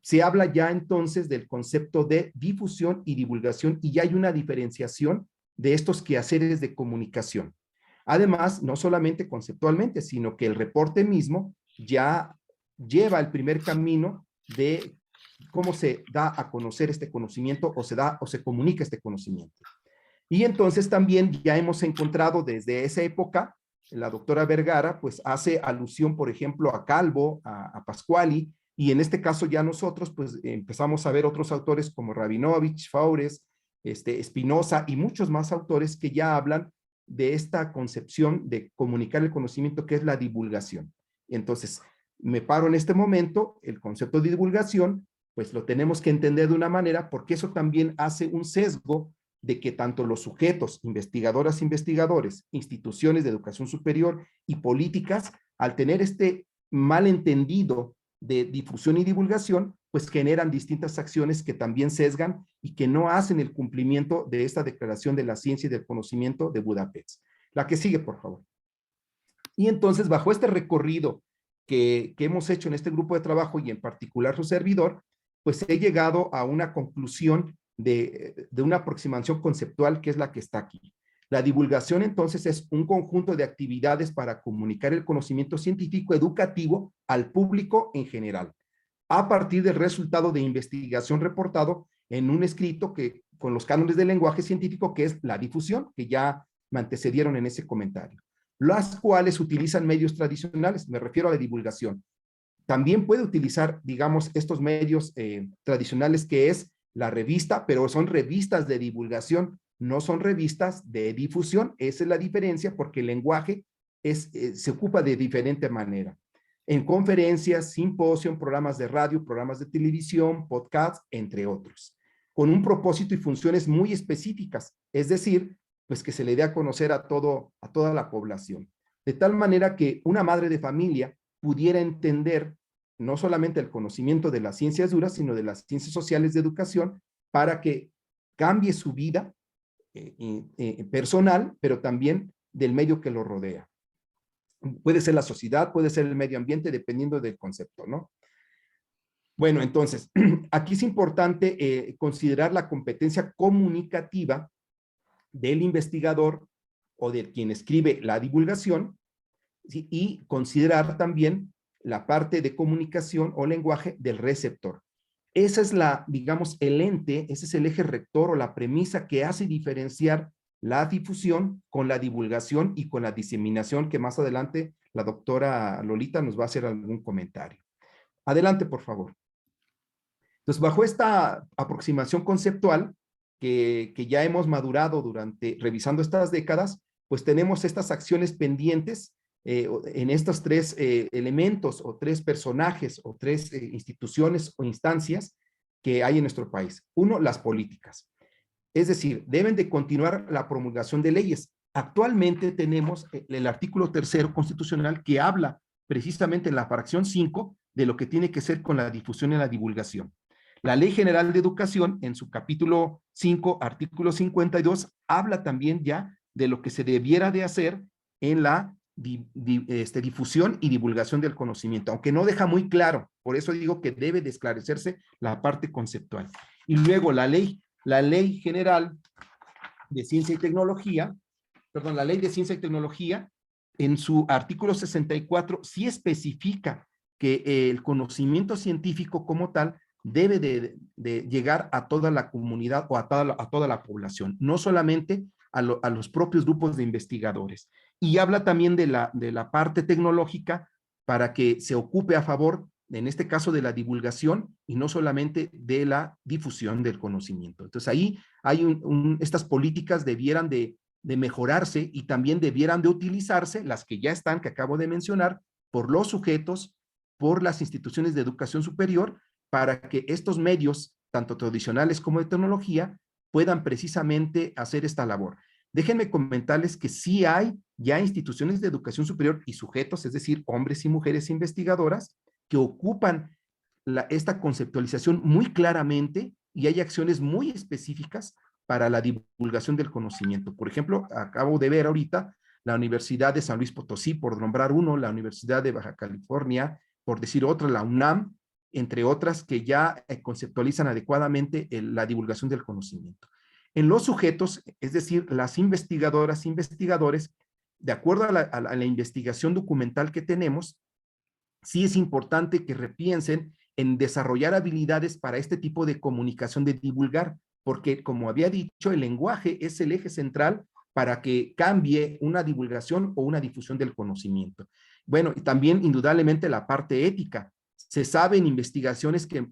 se habla ya entonces del concepto de difusión y divulgación y ya hay una diferenciación de estos quehaceres de comunicación. Además, no solamente conceptualmente, sino que el reporte mismo ya lleva el primer camino de cómo se da a conocer este conocimiento o se comunica este conocimiento. Y entonces también ya hemos encontrado desde esa época, la doctora Vergara pues hace alusión, por ejemplo, a Calvo, a Pascuali, y en este caso ya nosotros pues empezamos a ver otros autores como Rabinovich, Faures, Espinosa y muchos más autores que ya hablan de esta concepción de comunicar el conocimiento que es la divulgación. Entonces, me paro en este momento, el concepto de divulgación, pues lo tenemos que entender de una manera porque eso también hace un sesgo de que tanto los sujetos, investigadoras, investigadores, instituciones de educación superior y políticas, al tener este malentendido de difusión y divulgación, pues generan distintas acciones que también sesgan y que no hacen el cumplimiento de esta Declaración de la Ciencia y del Conocimiento de Budapest. La que sigue, por favor. Y entonces, bajo este recorrido que hemos hecho en este grupo de trabajo y en particular su servidor, pues he llegado a una conclusión de una aproximación conceptual que es la que está aquí. La divulgación entonces es un conjunto de actividades para comunicar el conocimiento científico educativo al público en general, a partir del resultado de investigación reportado en un escrito que con los cánones del lenguaje científico, que es la difusión, que ya me antecedieron en ese comentario, las cuales utilizan medios tradicionales, me refiero a la divulgación. También puede utilizar, digamos, estos medios tradicionales que es la revista, pero son revistas de divulgación, no son revistas de difusión. Esa es la diferencia porque el lenguaje se ocupa de diferente manera. En conferencias, simposios, programas de radio, programas de televisión, podcasts, entre otros, con un propósito y funciones muy específicas, es decir, pues que se le dé a conocer a toda la población. De tal manera que una madre de familia pudiera entender no solamente el conocimiento de las ciencias duras, sino de las ciencias sociales de educación, para que cambie su vida personal, pero también del medio que lo rodea. Puede ser la sociedad, puede ser el medio ambiente, dependiendo del concepto, ¿no? Bueno, entonces, aquí es importante considerar la competencia comunicativa del investigador o de quien escribe la divulgación, ¿sí? Y considerar también la parte de comunicación o lenguaje del receptor. Esa es la, digamos, el ente, ese es el eje rector o la premisa que hace diferenciar la difusión con la divulgación y con la diseminación, que más adelante la doctora Lolita nos va a hacer algún comentario. Adelante, por favor. Entonces, bajo esta aproximación conceptual que ya hemos madurado revisando estas décadas, pues tenemos estas acciones pendientes en estos tres elementos o tres personajes o tres instituciones o instancias que hay en nuestro país. Uno, las políticas. Es decir, deben de continuar la promulgación de leyes. Actualmente tenemos el artículo 3º constitucional que habla precisamente en la fracción 5 de lo que tiene que ser con la difusión y la divulgación. La Ley General de Educación, en su capítulo 5, artículo 52, habla también ya de lo que se debiera de hacer en la difusión y divulgación del conocimiento, aunque no deja muy claro, por eso digo que debe de esclarecerse la parte conceptual. Y luego la Ley General de Ciencia y Tecnología, perdón, la Ley de Ciencia y Tecnología, en su artículo 64, sí especifica que el conocimiento científico como tal debe de llegar a toda la comunidad o a toda la población, no solamente a los propios grupos de investigadores. Y habla también de la parte tecnológica para que se ocupe a favor, en este caso, de la divulgación y no solamente de la difusión del conocimiento. Entonces ahí hay estas políticas debieran de mejorarse y también debieran de utilizarse, las que ya están, que acabo de mencionar, por los sujetos, por las instituciones de educación superior, para que estos medios, tanto tradicionales como de tecnología, puedan precisamente hacer esta labor. Déjenme comentarles que sí hay ya instituciones de educación superior y sujetos, es decir, hombres y mujeres investigadoras, que ocupan esta conceptualización muy claramente y hay acciones muy específicas para la divulgación del conocimiento. Por ejemplo, acabo de ver ahorita la Universidad de San Luis Potosí, por nombrar uno, la Universidad de Baja California, por decir otra, la UNAM, entre otras que ya conceptualizan adecuadamente la divulgación del conocimiento. En los sujetos, es decir, las investigadoras, investigadores, de acuerdo a la investigación documental que tenemos, sí es importante que repiensen en desarrollar habilidades para este tipo de comunicación, de divulgar, porque como había dicho, el lenguaje es el eje central para que cambie una divulgación o una difusión del conocimiento. Bueno, y también indudablemente la parte ética. Se sabe en investigaciones que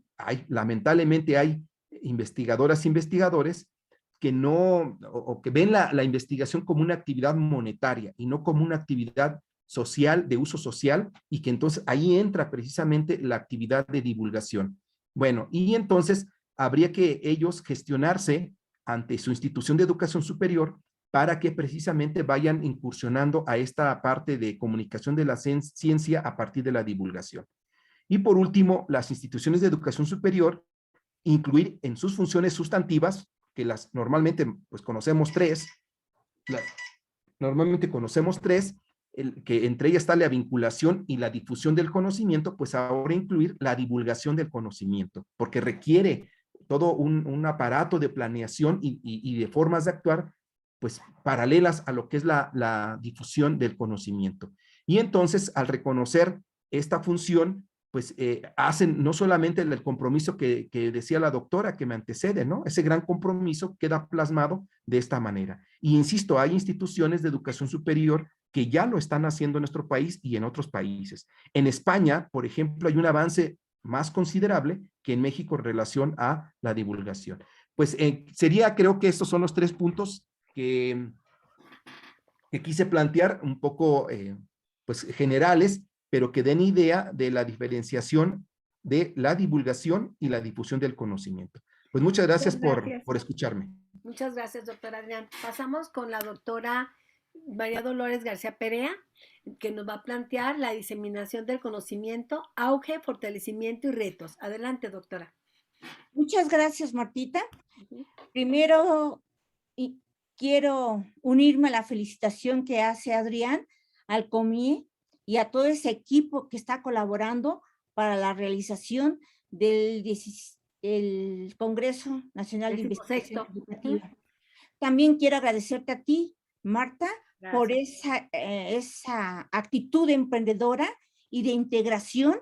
lamentablemente hay investigadoras e investigadores que no, o que ven la investigación como una actividad monetaria y no como una actividad social, de uso social, y que entonces ahí entra precisamente la actividad de divulgación. Bueno, y entonces habría que ellos gestionarse ante su institución de educación superior para que precisamente vayan incursionando a esta parte de comunicación de la ciencia a partir de la divulgación. Y por último, las instituciones de educación superior, incluir en sus funciones sustantivas, que las normalmente pues conocemos tres, que entre ellas está la vinculación y la difusión del conocimiento, pues ahora incluir la divulgación del conocimiento, porque requiere todo un aparato de planeación y de formas de actuar, pues paralelas a lo que es la difusión del conocimiento. Y entonces, al reconocer esta función, pues hacen no solamente el compromiso que decía la doctora que me antecede, ¿no? Ese gran compromiso queda plasmado de esta manera. Y insisto, hay instituciones de educación superior que ya lo están haciendo en nuestro país y en otros países. En España, por ejemplo, hay un avance más considerable que en México en relación a la divulgación. Pues creo que estos son los tres puntos que quise plantear un poco pues generales, pero que den idea de la diferenciación de la divulgación y la difusión del conocimiento. Pues muchas gracias, por escucharme. Muchas gracias, doctora Adrián. Pasamos con la doctora María Dolores García Perea, que nos va a plantear la diseminación del conocimiento, auge, fortalecimiento y retos. Adelante, doctora. Muchas gracias, Martita. Ujú. Primero, quiero unirme a la felicitación que hace Adrián al COMIE y a todo ese equipo que está colaborando para la realización el Congreso Nacional de Investigación 16º. Ujú. Educativa. También quiero agradecerte a ti, Marta, por Gracias. esa actitud emprendedora y de integración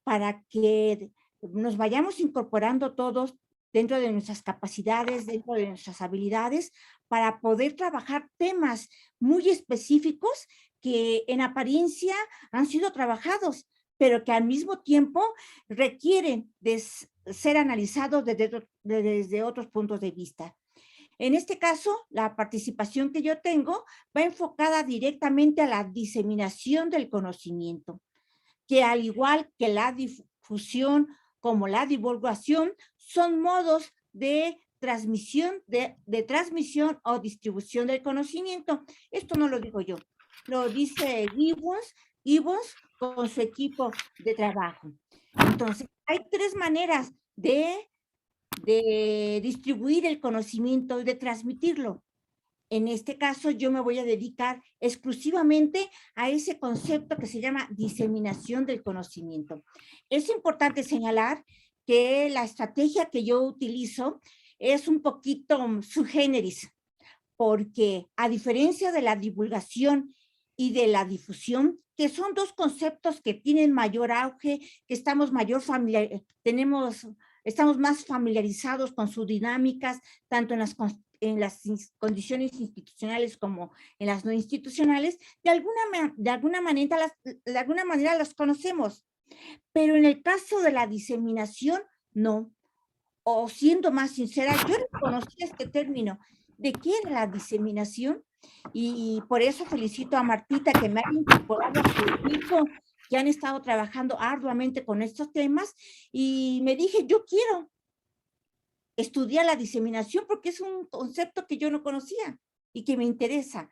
para que nos vayamos incorporando todos dentro de nuestras capacidades, dentro de nuestras habilidades, para poder trabajar temas muy específicos que en apariencia han sido trabajados, pero que al mismo tiempo requieren de ser analizados desde otros puntos de vista. En este caso, la participación que yo tengo va enfocada directamente a la diseminación del conocimiento, que al igual que la difusión como la divulgación, son modos de transmisión, de transmisión o distribución del conocimiento. Esto no lo digo yo, lo dice Gibbons con su equipo de trabajo. Entonces, hay tres maneras de distribuir el conocimiento y de transmitirlo. En este caso, yo me voy a dedicar exclusivamente a ese concepto que se llama diseminación del conocimiento. Es importante señalar que la estrategia que yo utilizo es un poquito sui generis, porque a diferencia de la divulgación y de la difusión, que son dos conceptos que tienen mayor auge, que estamos estamos más familiarizados con sus dinámicas, tanto en las condiciones institucionales como en las no institucionales, de alguna manera las conocemos, pero en el caso de la diseminación, no. O siendo más sincera, yo no conocía este término. ¿De qué era la diseminación? Y por eso felicito a Martita que me ha incorporado a su equipo, que han estado trabajando arduamente con estos temas, y me dije, yo quiero estudiar la diseminación porque es un concepto que yo no conocía y que me interesa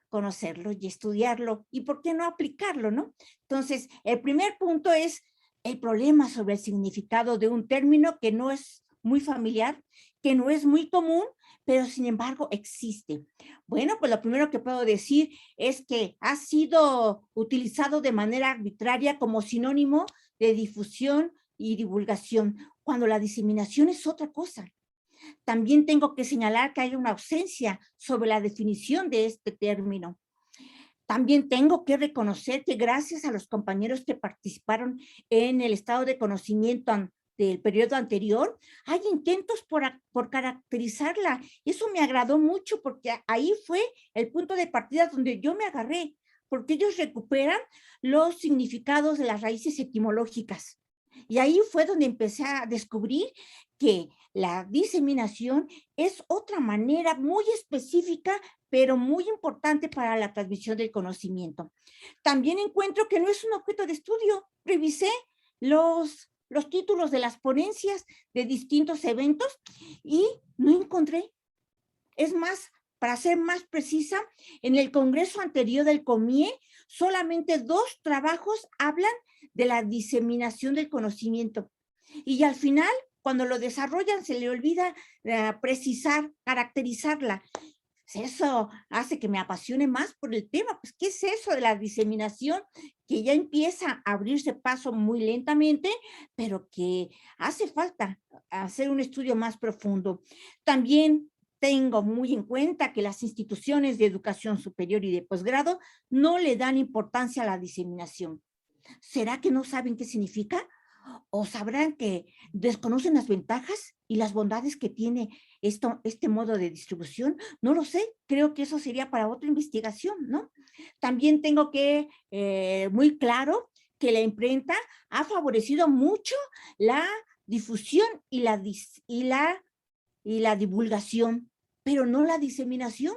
conocerlo y estudiarlo, y por qué no aplicarlo, ¿no? Entonces, el primer punto es el problema sobre el significado de un término que no es muy familiar, que no es muy común, pero sin embargo existe. Bueno, pues lo primero que puedo decir es que ha sido utilizado de manera arbitraria como sinónimo de difusión y divulgación, cuando la diseminación es otra cosa. También tengo que señalar que hay una ausencia sobre la definición de este término. También tengo que reconocer que gracias a los compañeros que participaron en el estado de conocimiento del periodo anterior, hay intentos por caracterizarla. Eso me agradó mucho porque ahí fue el punto de partida donde yo me agarré, porque ellos recuperan los significados de las raíces etimológicas. Y ahí fue donde empecé a descubrir que la diseminación es otra manera muy específica, pero muy importante para la transmisión del conocimiento. También encuentro que no es un objeto de estudio. Revisé los títulos de las ponencias de distintos eventos y no encontré. Es más, para ser más precisa, en el congreso anterior del COMIE, solamente 2 trabajos hablan de la diseminación del conocimiento. Y al final, cuando lo desarrollan, se le olvida precisar, caracterizarla. Eso hace que me apasione más por el tema. Pues, ¿qué es eso de la diseminación? Que ya empieza a abrirse paso muy lentamente, pero que hace falta hacer un estudio más profundo. También tengo muy en cuenta que las instituciones de educación superior y de posgrado no le dan importancia a la diseminación. ¿Será que no saben qué significa? ¿O sabrán que desconocen las ventajas y las bondades que tiene este modo de distribución? No lo sé, creo que eso sería para otra investigación, ¿no? También tengo que, muy claro, que la imprenta ha favorecido mucho la difusión y la divulgación, pero no la diseminación.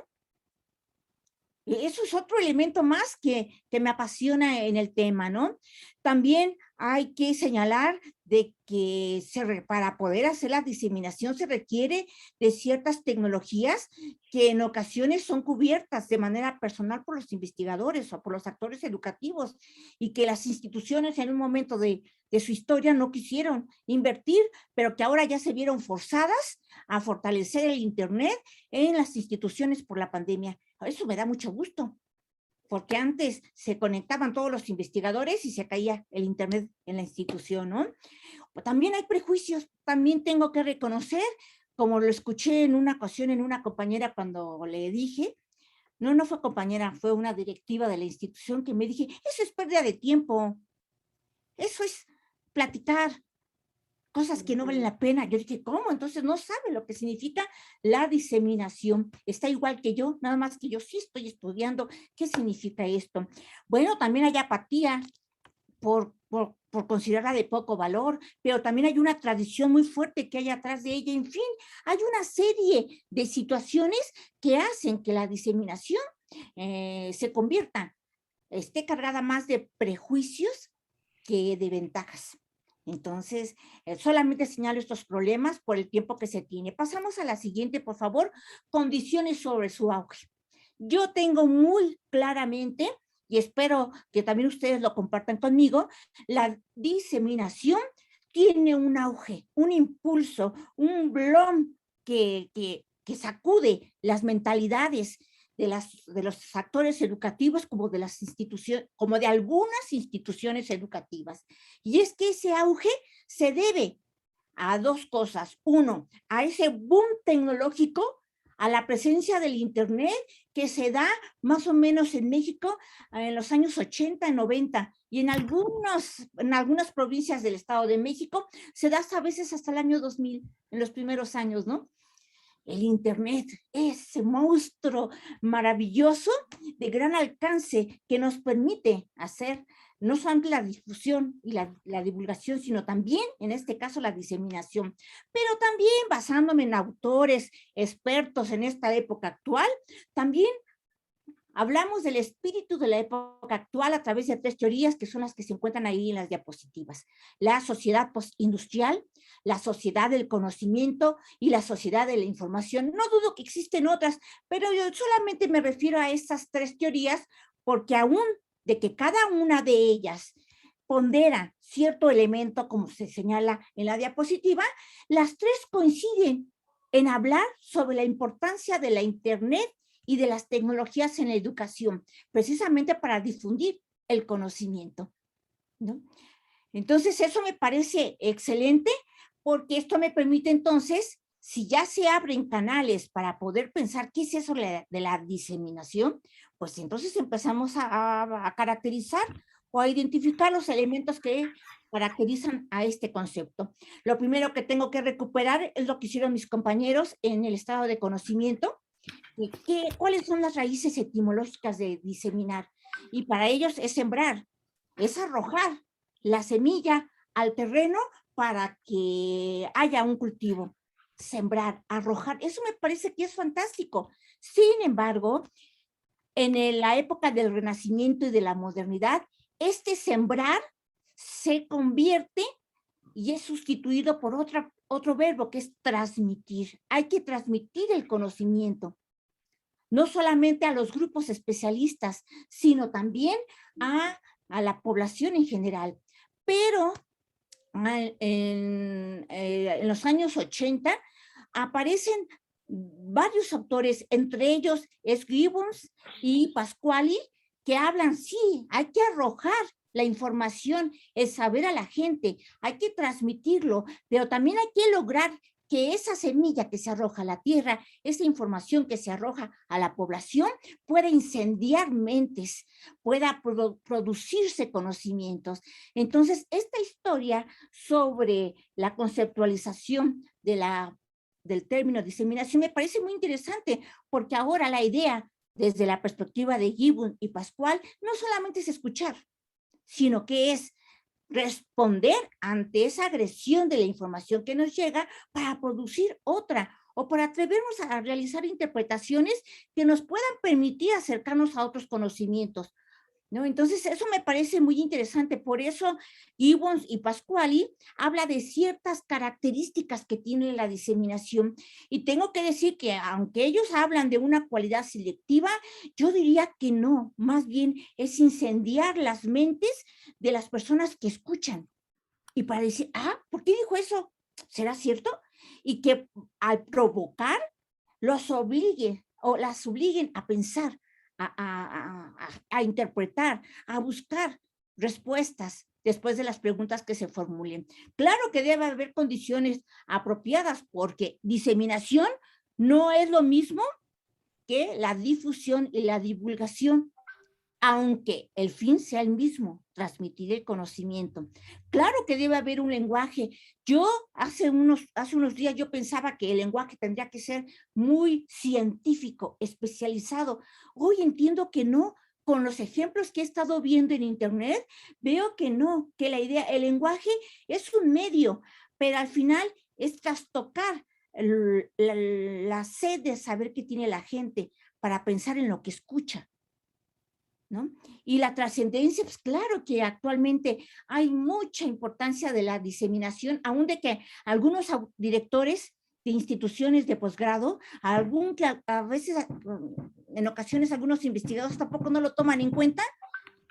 Eso es otro elemento más que me apasiona en el tema, ¿no? También hay que señalar de que para poder hacer la diseminación se requiere de ciertas tecnologías que en ocasiones son cubiertas de manera personal por los investigadores o por los actores educativos, y que las instituciones en un momento de su historia no quisieron invertir, pero que ahora ya se vieron forzadas a fortalecer el Internet en las instituciones por la pandemia. Eso me da mucho gusto, porque antes se conectaban todos los investigadores y se caía el Internet en la institución, ¿no? También hay prejuicios, también tengo que reconocer, como lo escuché en una ocasión en una compañera cuando le dije, no fue compañera, fue una directiva de la institución, que me dije, eso es pérdida de tiempo, eso es platicar cosas que no valen la pena. Yo dije, ¿cómo? Entonces no sabe lo que significa la diseminación. Está igual que yo, nada más que yo sí estoy estudiando qué significa esto. Bueno, también hay apatía por considerarla de poco valor, pero también hay una tradición muy fuerte que hay atrás de ella. En fin, hay una serie de situaciones que hacen que la diseminación se convierta, esté cargada más de prejuicios que de ventajas. Entonces, solamente señalo estos problemas por el tiempo que se tiene. Pasamos a la siguiente, por favor. Condiciones sobre su auge. Yo tengo muy claramente, y espero que también ustedes lo compartan conmigo, la diseminación tiene un auge, un impulso, un blom que sacude las mentalidades de los actores educativos como de las instituciones, como de algunas instituciones educativas. Y es que ese auge se debe a dos cosas. Uno, a ese boom tecnológico, a la presencia del Internet que se da más o menos en México en los años 80, 90, y en algunas provincias del Estado de México se da a veces hasta el año 2000, en los primeros años, ¿no? El Internet, ese monstruo maravilloso de gran alcance que nos permite hacer no solamente la difusión y la divulgación, sino también, en este caso, la diseminación. Pero también, basándome en autores expertos en esta época actual, también hablamos del espíritu de la época actual a través de tres teorías que son las que se encuentran ahí en las diapositivas. La sociedad postindustrial, la sociedad del conocimiento y la sociedad de la información. No dudo que existen otras, pero yo solamente me refiero a estas tres teorías porque aún de que cada una de ellas pondera cierto elemento, como se señala en la diapositiva, las tres coinciden en hablar sobre la importancia de la Internet y de las tecnologías en la educación, precisamente para difundir el conocimiento, ¿no? Entonces, eso me parece excelente, porque esto me permite entonces, si ya se abren canales para poder pensar qué es eso de la diseminación, pues entonces empezamos a caracterizar o a identificar los elementos que caracterizan a este concepto. Lo primero que tengo que recuperar es lo que hicieron mis compañeros en el estado de conocimiento. ¿Cuáles son las raíces etimológicas de diseminar? Y para ellos es sembrar, es arrojar la semilla al terreno para que haya un cultivo. Sembrar, arrojar, eso me parece que es fantástico. Sin embargo, en la época del Renacimiento y de la modernidad, este sembrar se convierte y es sustituido por otro verbo que es transmitir. Hay que transmitir el conocimiento, no solamente a los grupos especialistas, sino también a la población en general. Pero en los años 80 aparecen varios autores, entre ellos es Gibbons y Pasquali, que hablan, sí, hay que arrojar la información, el saber a la gente, hay que transmitirlo, pero también hay que lograr que esa semilla que se arroja a la tierra, esa información que se arroja a la población, pueda incendiar mentes, pueda producirse conocimientos. Entonces, esta historia sobre la conceptualización del término diseminación me parece muy interesante, porque ahora la idea, desde la perspectiva de Gibbon y Pascual, no solamente es escuchar, sino que es responder ante esa agresión de la información que nos llega para producir otra, o para atrevernos a realizar interpretaciones que nos puedan permitir acercarnos a otros conocimientos. ¿no? Entonces, eso me parece muy interesante. Por eso, Gibbons y Pasquali habla de ciertas características que tiene la diseminación. Y tengo que decir que, aunque ellos hablan de una cualidad selectiva, yo diría que no, más bien es incendiar las mentes de las personas que escuchan. Y para decir, ¿por qué dijo eso? ¿Será cierto? Y que al provocar, los obliguen o las obliguen a pensar, a interpretar, a buscar respuestas después de las preguntas que se formulen. Claro que debe haber condiciones apropiadas, porque diseminación no es lo mismo que la difusión y la divulgación, aunque el fin sea el mismo, transmitir el conocimiento. Claro que debe haber un lenguaje. Yo hace unos días yo pensaba que el lenguaje tendría que ser muy científico, especializado. Hoy entiendo que no. Con los ejemplos que he estado viendo en internet, veo que no, que el lenguaje es un medio, pero al final es trastocar la sed de saber qué tiene la gente para pensar en lo que escucha, ¿no? Y la trascendencia, pues claro que actualmente hay mucha importancia de la diseminación, aún de que algunos directores de instituciones de posgrado, a veces, en ocasiones, algunos investigadores tampoco no lo toman en cuenta,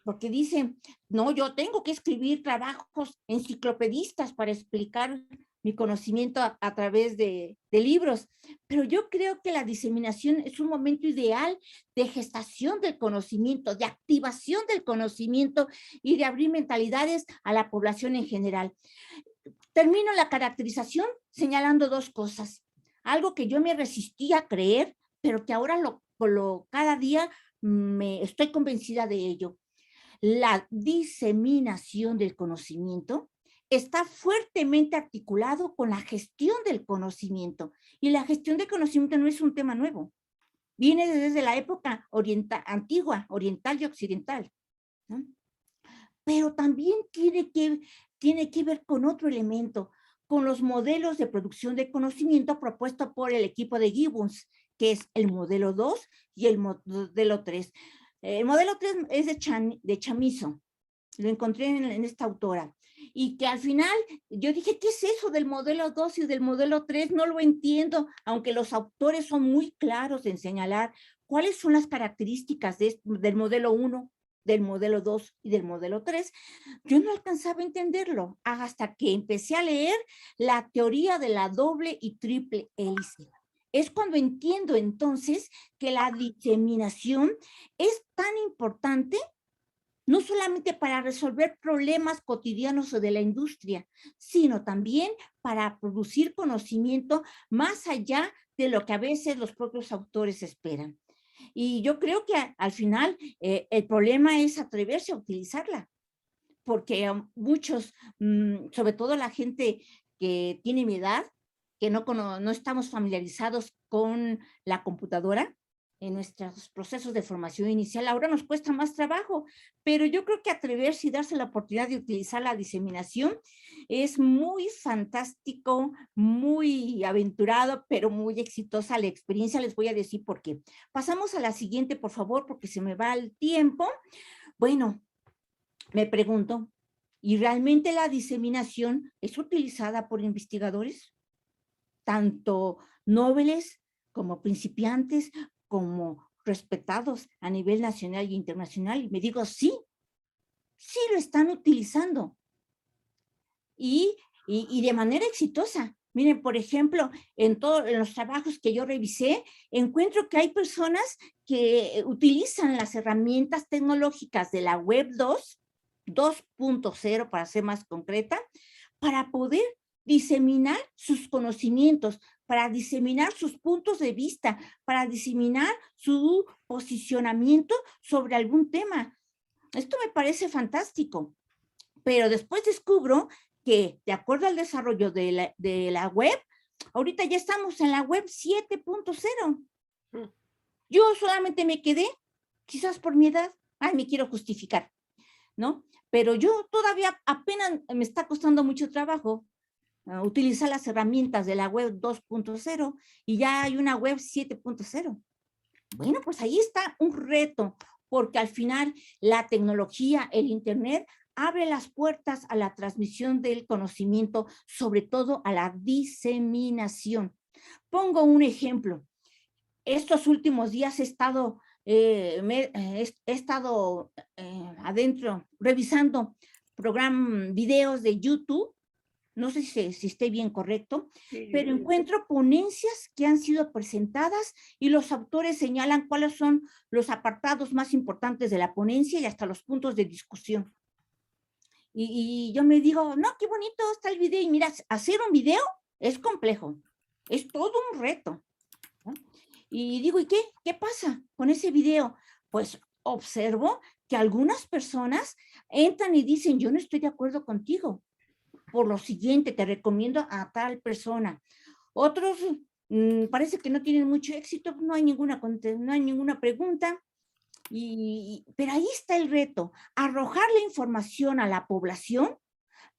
porque dicen, no, yo tengo que escribir trabajos enciclopedistas para explicar mi conocimiento a través de libros, pero yo creo que la diseminación es un momento ideal de gestación del conocimiento, de activación del conocimiento y de abrir mentalidades a la población en general. Termino la caracterización señalando dos cosas, algo que yo me resistía a creer, pero que ahora cada día me estoy convencida de ello. La diseminación del conocimiento está fuertemente articulado con la gestión del conocimiento. Y la gestión del conocimiento no es un tema nuevo. Viene desde la época antigua, oriental y occidental, ¿no? Pero también tiene que ver con otro elemento, con los modelos de producción de conocimiento propuesto por el equipo de Gibbons, que es el modelo 2 y el modelo 3. El modelo 3 es de Chamizo, lo encontré en esta autora, y que al final yo dije, ¿qué es eso del modelo 2 y del modelo 3? No lo entiendo, aunque los autores son muy claros en señalar cuáles son las características del modelo 1, del modelo 2 y del modelo 3, yo no alcanzaba a entenderlo hasta que empecé a leer la teoría de la doble y triple hélice. Es cuando entiendo entonces que la diseminación es tan importante, no solamente para resolver problemas cotidianos de la industria, sino también para producir conocimiento más allá de lo que a veces los propios autores esperan. Y yo creo que al final el problema es atreverse a utilizarla, porque muchos, sobre todo la gente que tiene mi edad, que no estamos familiarizados con la computadora en nuestros procesos de formación inicial, ahora nos cuesta más trabajo, pero yo creo que atreverse y darse la oportunidad de utilizar la diseminación es muy fantástico, muy aventurado, pero muy exitosa la experiencia. Les voy a decir por qué. Pasamos a la siguiente, por favor, porque se me va el tiempo. Bueno, me pregunto, ¿y realmente la diseminación es utilizada por investigadores? Tanto nobles como principiantes, como respetados a nivel nacional e internacional. Y me digo, sí lo están utilizando. Y de manera exitosa. Miren, por ejemplo, en los trabajos que yo revisé, encuentro que hay personas que utilizan las herramientas tecnológicas de la web 2.0 para ser más concreta, para poder diseminar sus conocimientos, para diseminar sus puntos de vista, para diseminar su posicionamiento sobre algún tema. Esto me parece fantástico, pero después descubro que, de acuerdo al desarrollo de la web, ahorita ya estamos en la web 7.0. Yo solamente me quedé, quizás por mi edad, me quiero justificar, ¿no? Pero yo todavía apenas me está costando mucho trabajo utilizar las herramientas de la web 2.0 y ya hay una web 7.0. Bueno, pues ahí está un reto, porque al final la tecnología, el Internet, abre las puertas a la transmisión del conocimiento, sobre todo a la diseminación. Pongo un ejemplo. Estos últimos días he estado adentro revisando videos de YouTube, no sé si esté bien correcto, pero encuentro ponencias que han sido presentadas y los autores señalan cuáles son los apartados más importantes de la ponencia y hasta los puntos de discusión. Y yo me digo, no, qué bonito está el video. Y mira, hacer un video es complejo, es todo un reto, ¿no? Y digo, ¿y qué pasa con ese video? Pues observo que algunas personas entran y dicen, yo no estoy de acuerdo contigo. Por lo siguiente, te recomiendo a tal persona. Otros parece que no tienen mucho éxito, no hay ninguna pregunta. Pero ahí está el reto, arrojar la información a la población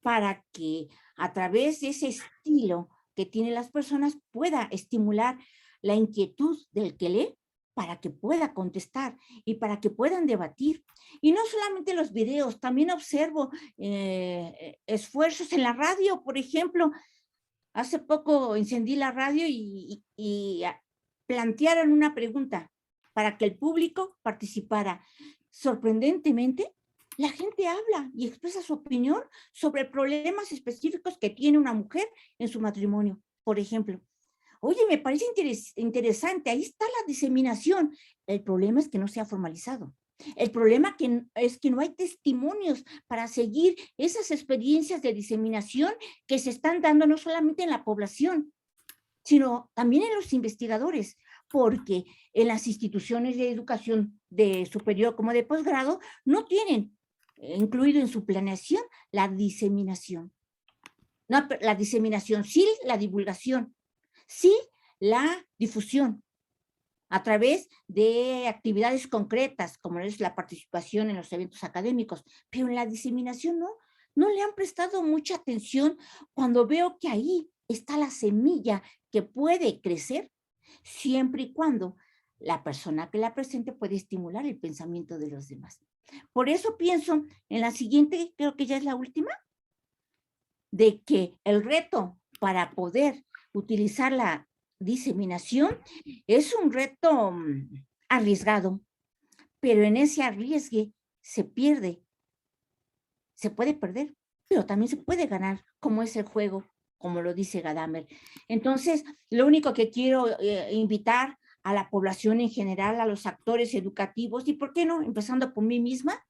para que a través de ese estilo que tienen las personas pueda estimular la inquietud del que lee para que pueda contestar y para que puedan debatir. Y no solamente los videos, también observo esfuerzos en la radio, por ejemplo. Hace poco encendí la radio y plantearon una pregunta para que el público participara. Sorprendentemente, la gente habla y expresa su opinión sobre problemas específicos que tiene una mujer en su matrimonio, por ejemplo. Oye, me parece interesante, ahí está la diseminación. El problema es que no se ha formalizado. El problema es que no hay testimonios para seguir esas experiencias de diseminación que se están dando no solamente en la población, sino también en los investigadores, porque en las instituciones de educación de superior como de posgrado no tienen incluido en su planeación la diseminación. No, la diseminación, sí la divulgación, sí la difusión a través de actividades concretas, como es la participación en los eventos académicos, pero en la diseminación no le han prestado mucha atención cuando veo que ahí está la semilla que puede crecer siempre y cuando la persona que la presente puede estimular el pensamiento de los demás. Por eso pienso en la siguiente, creo que ya es la última, de que el reto para poder utilizar la diseminación es un reto arriesgado, pero en ese arriesgue se pierde, se puede perder, pero también se puede ganar, como es el juego, como lo dice Gadamer. Entonces, lo único que quiero invitar a la población en general, a los actores educativos, y por qué no, empezando por mí misma,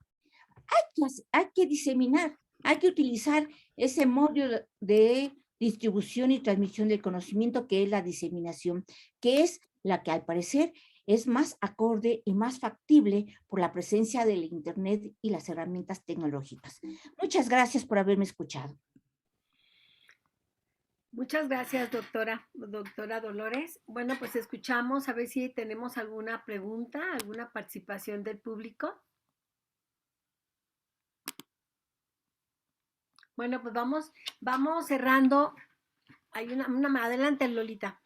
hay que diseminar, hay que utilizar ese modo de distribución y transmisión del conocimiento que es la diseminación, que es la que al parecer es más acorde y más factible por la presencia del Internet y las herramientas tecnológicas. Muchas gracias por haberme escuchado. Muchas gracias, doctora Dolores. Bueno, pues escuchamos a ver si tenemos alguna pregunta, alguna participación del público. Bueno, pues vamos cerrando. Hay una adelante, Lolita.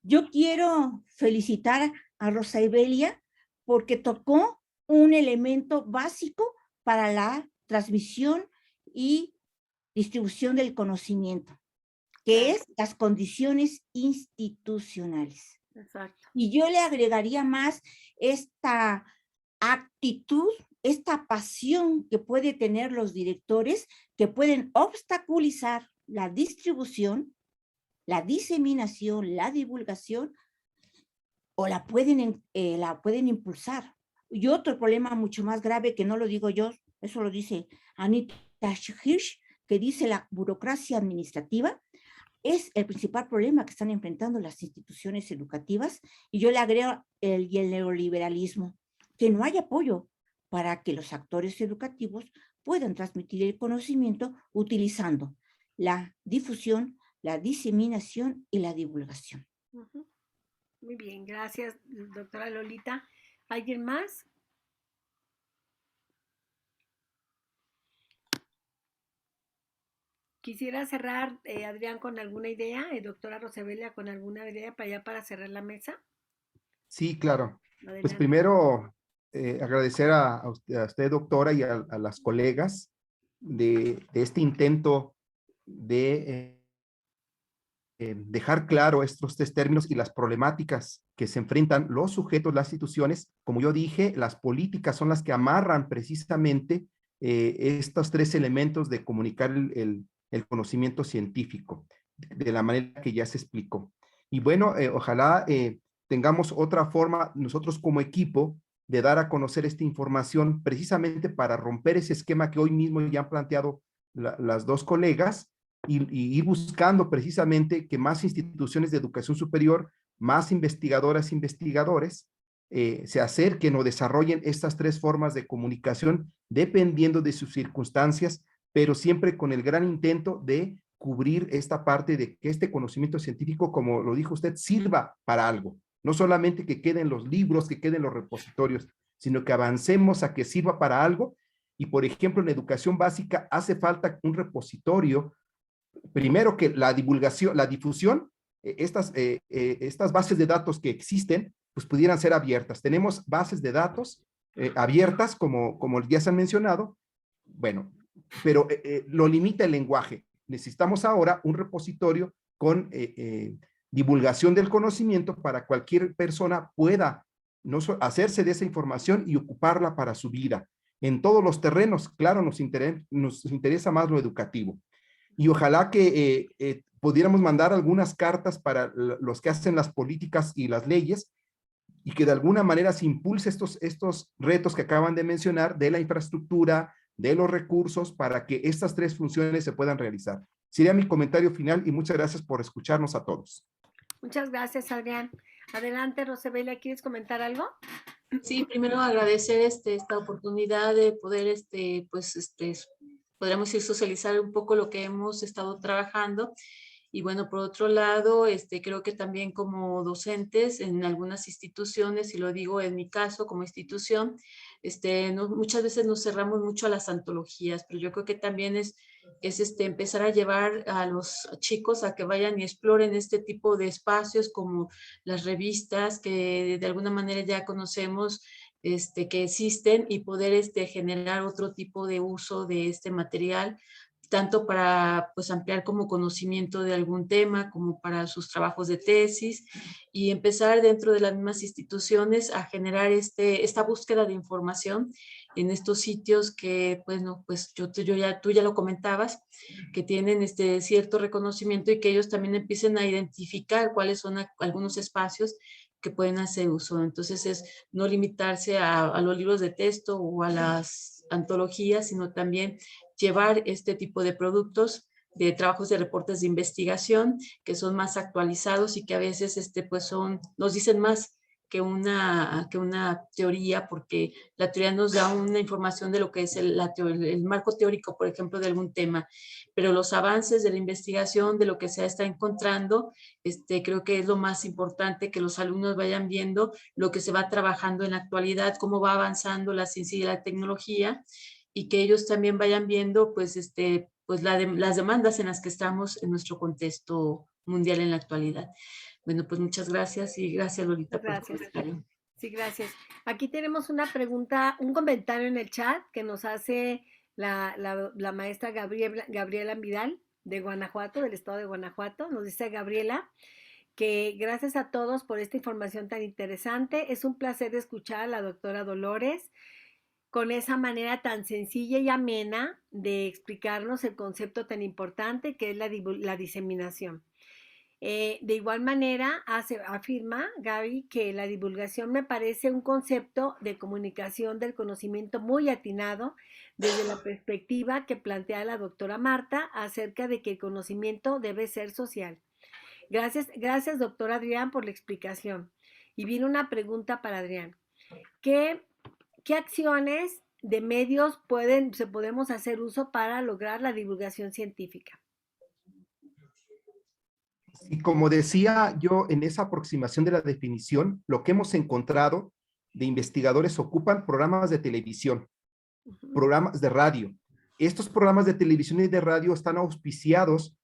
Yo quiero felicitar a Rosa Ibelia porque tocó un elemento básico para la transmisión y distribución del conocimiento, que es las condiciones institucionales. Exacto. Y yo le agregaría más esta actitud, esta pasión que puede tener los directores, que pueden obstaculizar la distribución, la diseminación, la divulgación, o la pueden impulsar. Y otro problema mucho más grave, que no lo digo yo, eso lo dice Anita Hirsch, que dice la burocracia administrativa, es el principal problema que están enfrentando las instituciones educativas, y yo le agrego el neoliberalismo, que no hay apoyo para que los actores educativos puedan transmitir el conocimiento utilizando la difusión, la diseminación y la divulgación. Uh-huh. Muy bien, gracias, doctora Lolita. ¿Alguien más? Quisiera cerrar, Adrián, con alguna idea, doctora Rosabelia, con alguna idea para cerrar la mesa. Sí, claro. Pues Adelante. primero, agradecer a usted, doctora, y a las colegas de este intento de dejar claro estos tres términos y las problemáticas que se enfrentan los sujetos, las instituciones. Como yo dije, las políticas son las que amarran precisamente estos tres elementos de comunicar el conocimiento científico de la manera que ya se explicó. Y bueno, ojalá tengamos otra forma nosotros como equipo de dar a conocer esta información precisamente para romper ese esquema que hoy mismo ya han planteado las dos colegas, y ir buscando precisamente que más instituciones de educación superior, más investigadoras e investigadores se acerquen o desarrollen estas tres formas de comunicación dependiendo de sus circunstancias, pero siempre con el gran intento de cubrir esta parte de que este conocimiento científico, como lo dijo usted, sirva para algo. No solamente que queden los libros, que queden los repositorios, sino que avancemos a que sirva para algo. Y, por ejemplo, en educación básica hace falta un repositorio. Primero, que la divulgación, la difusión, estas bases de datos que existen, pues pudieran ser abiertas. Tenemos bases de datos abiertas, como ya se han mencionado, bueno, pero lo limita el lenguaje. Necesitamos ahora un repositorio con divulgación del conocimiento para cualquier persona pueda hacerse de esa información y ocuparla para su vida. En todos los terrenos, claro, nos interesa más lo educativo. Y ojalá que pudiéramos mandar algunas cartas para los que hacen las políticas y las leyes, y que de alguna manera se impulse estos retos que acaban de mencionar, de la infraestructura, de los recursos, para que estas tres funciones se puedan realizar. Sería mi comentario final y muchas gracias por escucharnos a todos. Muchas gracias, Adrián. Adelante, Rosebelia, ¿quieres comentar algo? Sí, primero agradecer esta oportunidad de poder, podríamos ir socializar un poco lo que hemos estado trabajando. Y bueno, por otro lado, creo que también como docentes en algunas instituciones, y lo digo en mi caso como institución, muchas veces nos cerramos mucho a las antologías, pero yo creo que también es empezar a llevar a los chicos a que vayan y exploren este tipo de espacios como las revistas que de alguna manera ya conocemos, que existen, y poder generar otro tipo de uso de este material, tanto para pues ampliar como conocimiento de algún tema, como para sus trabajos de tesis, y empezar dentro de las mismas instituciones a generar esta búsqueda de información en estos sitios que, pues tú ya lo comentabas, que tienen cierto reconocimiento, y que ellos también empiecen a identificar cuáles son algunos espacios que pueden hacer uso. Entonces es no limitarse a los libros de texto o a las antologías, sino también llevar este tipo de productos, de trabajos de reportes de investigación que son más actualizados y que a veces pues nos dicen más que una teoría, porque la teoría nos da una información de lo que es el marco teórico, por ejemplo, de algún tema, pero los avances de la investigación, de lo que se está encontrando, creo que es lo más importante, que los alumnos vayan viendo lo que se va trabajando en la actualidad, cómo va avanzando la ciencia y la tecnología, y que ellos también vayan viendo pues, las demandas en las que estamos en nuestro contexto mundial en la actualidad. Bueno, pues muchas gracias, y gracias, Lolita, por tu comentario. Sí, gracias. Aquí tenemos una pregunta, un comentario en el chat que nos hace la maestra Gabriela Vidal de Guanajuato, del estado de Guanajuato. Nos dice Gabriela que gracias a todos por esta información tan interesante. Es un placer escuchar a la doctora Dolores con esa manera tan sencilla y amena de explicarnos el concepto tan importante que es la diseminación. De igual manera, afirma Gaby que la divulgación me parece un concepto de comunicación del conocimiento muy atinado desde la perspectiva que plantea la doctora Marta acerca de que el conocimiento debe ser social. Gracias, doctor Adrián, por la explicación. Y viene una pregunta para Adrián. ¿Qué acciones de medios podemos hacer uso para lograr la divulgación científica? Y como decía yo en esa aproximación de la definición, lo que hemos encontrado de investigadores ocupan programas de televisión, programas de radio. Estos programas de televisión y de radio están auspiciados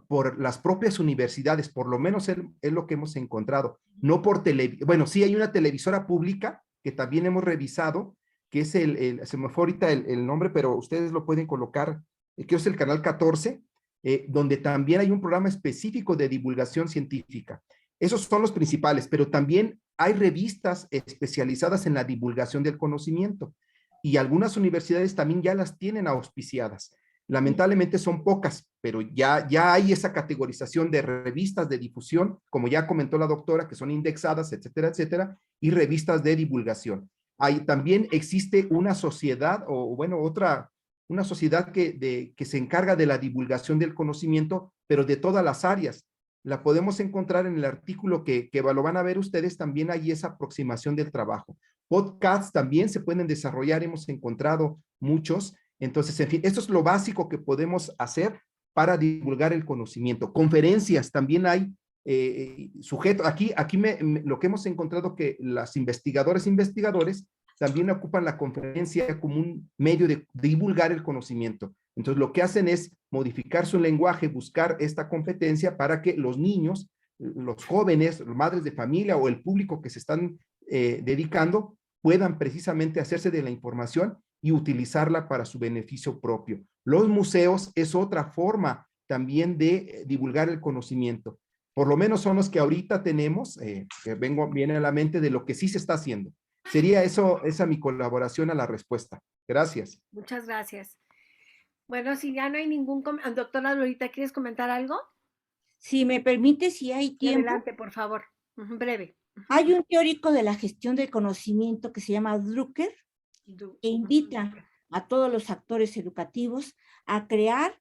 por las propias universidades, por lo menos es lo que hemos encontrado, no por bueno, sí hay una televisora pública que también hemos revisado, que es se me fue ahorita el nombre, pero ustedes lo pueden colocar, que es el canal 14, donde también hay un programa específico de divulgación científica. Esos son los principales, pero también hay revistas especializadas en la divulgación del conocimiento y algunas universidades también ya las tienen auspiciadas. Lamentablemente son pocas, pero ya hay esa categorización de revistas de difusión, como ya comentó la doctora, que son indexadas, etcétera, etcétera, y revistas de divulgación. También existe una sociedad, o bueno, una sociedad que se encarga de la divulgación del conocimiento, pero de todas las áreas. La podemos encontrar en el artículo que lo van a ver ustedes, también hay esa aproximación del trabajo. Podcasts también se pueden desarrollar, hemos encontrado muchos. Entonces, en fin, esto es lo básico que podemos hacer para divulgar el conocimiento. Conferencias, también hay sujetos. Aquí lo que hemos encontrado que las investigadores también ocupan la conferencia como un medio de divulgar el conocimiento. Entonces, lo que hacen es modificar su lenguaje, buscar esta competencia para que los niños, los jóvenes, las madres de familia o el público que se están dedicando puedan precisamente hacerse de la información y utilizarla para su beneficio propio. Los museos es otra forma también de divulgar el conocimiento. Por lo menos son los que ahorita tenemos, que viene a la mente de lo que sí se está haciendo. Sería esa mi colaboración a la respuesta. Gracias. Muchas gracias. Bueno, si ya no hay ningún... Doctora Lolita, ¿quieres comentar algo? Si me permite, si hay tiempo. Adelante, por favor. Breve. Hay un teórico de la gestión del conocimiento que se llama Drucker, que invita a todos los actores educativos a crear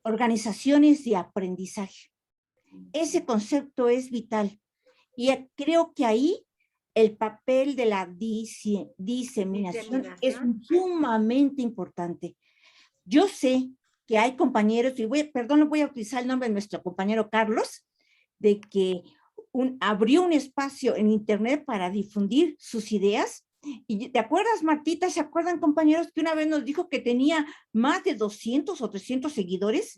organizaciones de aprendizaje. Ese concepto es vital y creo que ahí el papel de la diseminación es sumamente importante. Yo sé que hay compañeros, y voy a utilizar el nombre de nuestro compañero Carlos, de que abrió un espacio en internet para difundir sus ideas. Y ¿te acuerdas, Martita? ¿Se acuerdan, compañeros, que una vez nos dijo que tenía más de 200 o 300 seguidores?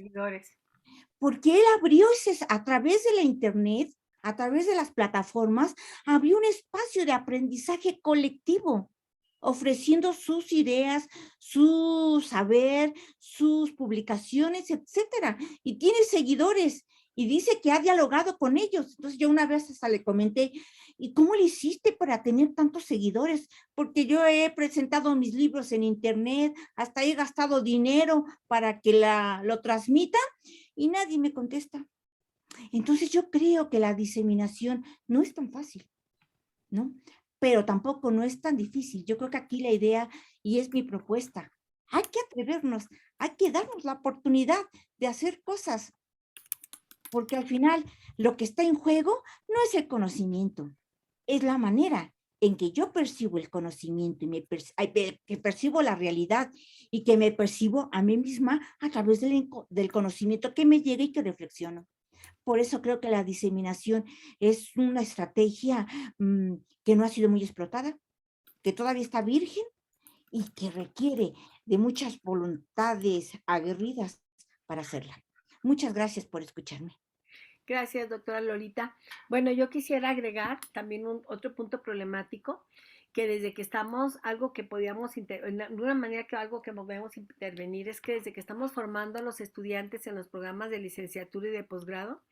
Porque él abrió a través de la internet, a través de las plataformas, abrió un espacio de aprendizaje colectivo, ofreciendo sus ideas, su saber, sus publicaciones, etcétera. Y tiene seguidores. Y dice que ha dialogado con ellos. Entonces yo una vez hasta le comenté, ¿y cómo le hiciste para tener tantos seguidores? Porque yo he presentado mis libros en internet, hasta he gastado dinero para que lo transmita y nadie me contesta. Entonces yo creo que la diseminación no es tan fácil, ¿no? Pero tampoco no es tan difícil. Yo creo que aquí la idea, y es mi propuesta, hay que atrevernos, hay que darnos la oportunidad de hacer cosas. Porque al final lo que está en juego no es el conocimiento, es la manera en que yo percibo el conocimiento y que percibo la realidad y que me percibo a mí misma a través del conocimiento que me llega y que reflexiono. Por eso creo que la diseminación es una estrategia que no ha sido muy explotada, que todavía está virgen y que requiere de muchas voluntades aguerridas para hacerla. Muchas gracias por escucharme. Gracias, doctora Lolita. Bueno, yo quisiera agregar también otro punto problemático, que desde que estamos, algo que podíamos, de una manera que algo que podemos intervenir es que desde que estamos formando a los estudiantes en los programas de licenciatura y de posgrado,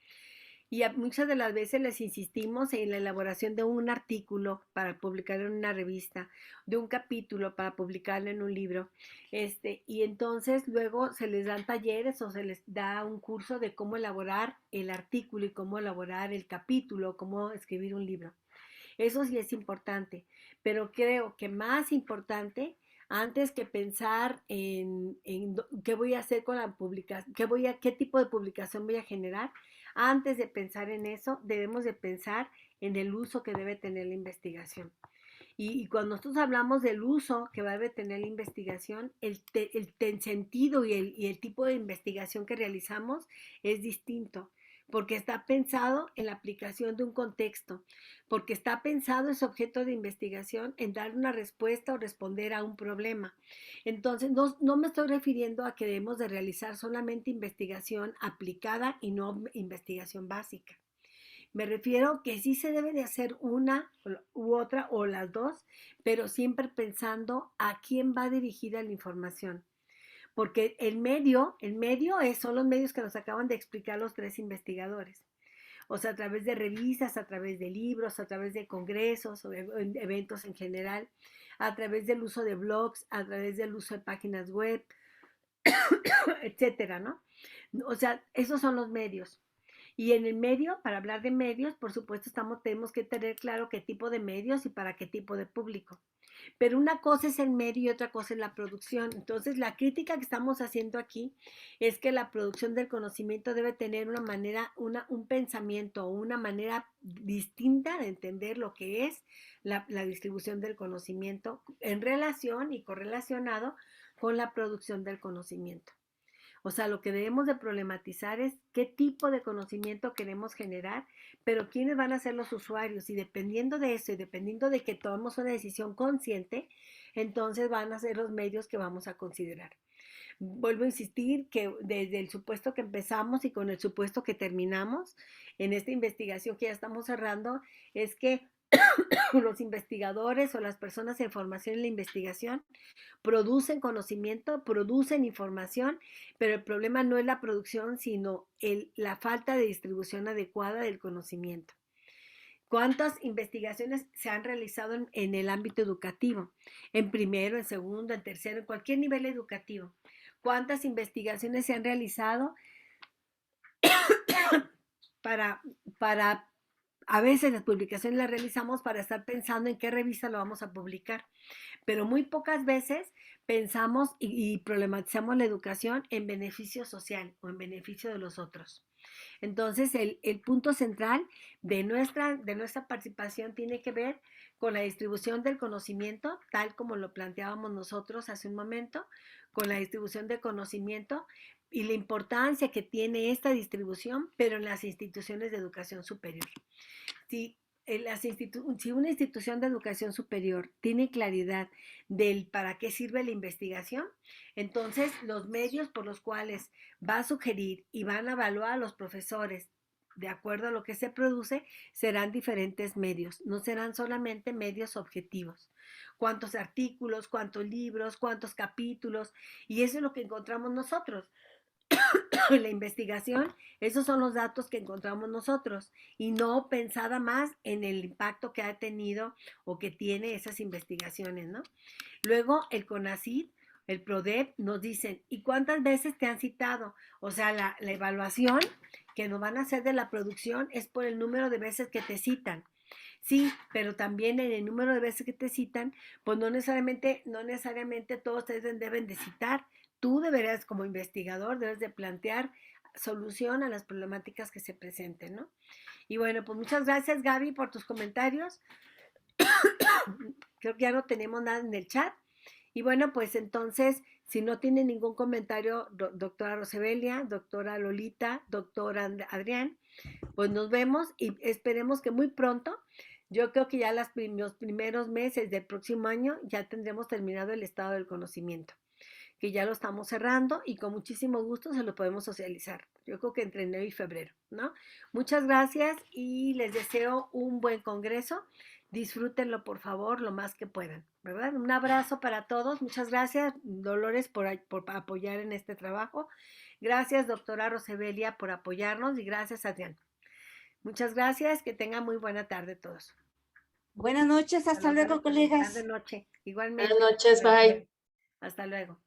y muchas de las veces les insistimos en la elaboración de un artículo para publicarlo en una revista, de un capítulo para publicarlo en un libro, y entonces luego se les dan talleres o se les da un curso de cómo elaborar el artículo y cómo elaborar el capítulo, cómo escribir un libro. Eso sí es importante, pero creo que más importante, antes que pensar en qué voy a hacer con la publicación, qué tipo de publicación voy a generar, antes de pensar en eso, debemos de pensar en el uso que debe tener la investigación. Y cuando nosotros hablamos del uso que debe tener la investigación, el sentido y el tipo de investigación que realizamos es distinto. porque está pensado en la aplicación de un contexto, porque está pensado ese objeto de investigación en dar una respuesta o responder a un problema. Entonces, no me estoy refiriendo a que debemos de realizar solamente investigación aplicada y no investigación básica. Me refiero que sí se debe de hacer una u otra o las dos, pero siempre pensando a quién va dirigida la información. Porque son los medios que nos acaban de explicar los tres investigadores. O sea, a través de revistas, a través de libros, a través de congresos o eventos en general, a través del uso de blogs, a través del uso de páginas web, etcétera, ¿no? O sea, esos son los medios. Y en el medio, para hablar de medios, por supuesto, tenemos que tener claro qué tipo de medios y para qué tipo de público. Pero una cosa es el medio y otra cosa es la producción. Entonces, la crítica que estamos haciendo aquí es que la producción del conocimiento debe tener una manera, un pensamiento o una manera distinta de entender lo que es la distribución del conocimiento en relación y correlacionado con la producción del conocimiento. O sea, lo que debemos de problematizar es qué tipo de conocimiento queremos generar, pero quiénes van a ser los usuarios. Y dependiendo de eso y dependiendo de que tomemos una decisión consciente, entonces van a ser los medios que vamos a considerar. Vuelvo a insistir que desde el supuesto que empezamos y con el supuesto que terminamos en esta investigación que ya estamos cerrando, es que los investigadores o las personas en formación en la investigación producen conocimiento, producen información, pero el problema no es la producción, sino la falta de distribución adecuada del conocimiento. ¿Cuántas investigaciones se han realizado en el ámbito educativo? En primero, en segundo, en tercero, en cualquier nivel educativo. ¿Cuántas investigaciones se han realizado para a veces las publicaciones las realizamos para estar pensando en qué revista lo vamos a publicar, pero muy pocas veces pensamos y problematizamos la educación en beneficio social o en beneficio de los otros. Entonces, el punto central de nuestra participación tiene que ver con la distribución del conocimiento, tal como lo planteábamos nosotros hace un momento, con la distribución del conocimiento y la importancia que tiene esta distribución, pero en las instituciones de educación superior. Si una institución de educación superior tiene claridad del para qué sirve la investigación, entonces los medios por los cuales va a sugerir y van a evaluar a los profesores de acuerdo a lo que se produce, serán diferentes medios, no serán solamente medios objetivos. ¿Cuántos artículos, cuántos libros, cuántos capítulos? Y eso es lo que encontramos nosotros. La investigación, esos son los datos que encontramos nosotros y no pensada más en el impacto que ha tenido o que tiene esas investigaciones, ¿no? Luego el CONACYT, el PRODEP nos dicen, ¿y cuántas veces te han citado? O sea, la evaluación que nos van a hacer de la producción es por el número de veces que te citan. Sí, pero también en el número de veces que te citan, pues no necesariamente todos ustedes deben de citar. Tú deberías, como investigador, debes de plantear solución a las problemáticas que se presenten, ¿no? Y bueno, pues muchas gracias, Gaby, por tus comentarios. Creo que ya no tenemos nada en el chat. Y bueno, pues entonces, si no tiene ningún comentario, doctora Rosebelia, doctora Lolita, doctora Adrián, pues nos vemos y esperemos que muy pronto, yo creo que ya los primeros meses del próximo año ya tendremos terminado el estado del conocimiento, que ya lo estamos cerrando y con muchísimo gusto se lo podemos socializar. Yo creo que entre enero y febrero, ¿no? Muchas gracias y les deseo un buen congreso. Disfrútenlo, por favor, lo más que puedan, ¿verdad? Un abrazo para todos. Muchas gracias, Dolores, por apoyar en este trabajo. Gracias, doctora Rosebelia, por apoyarnos y gracias, Adrián. Muchas gracias. Que tengan muy buena tarde todos. Buenas noches. Hasta luego, colegas. Buenas noches. Igualmente. Buenas noches. Bye. Hasta luego.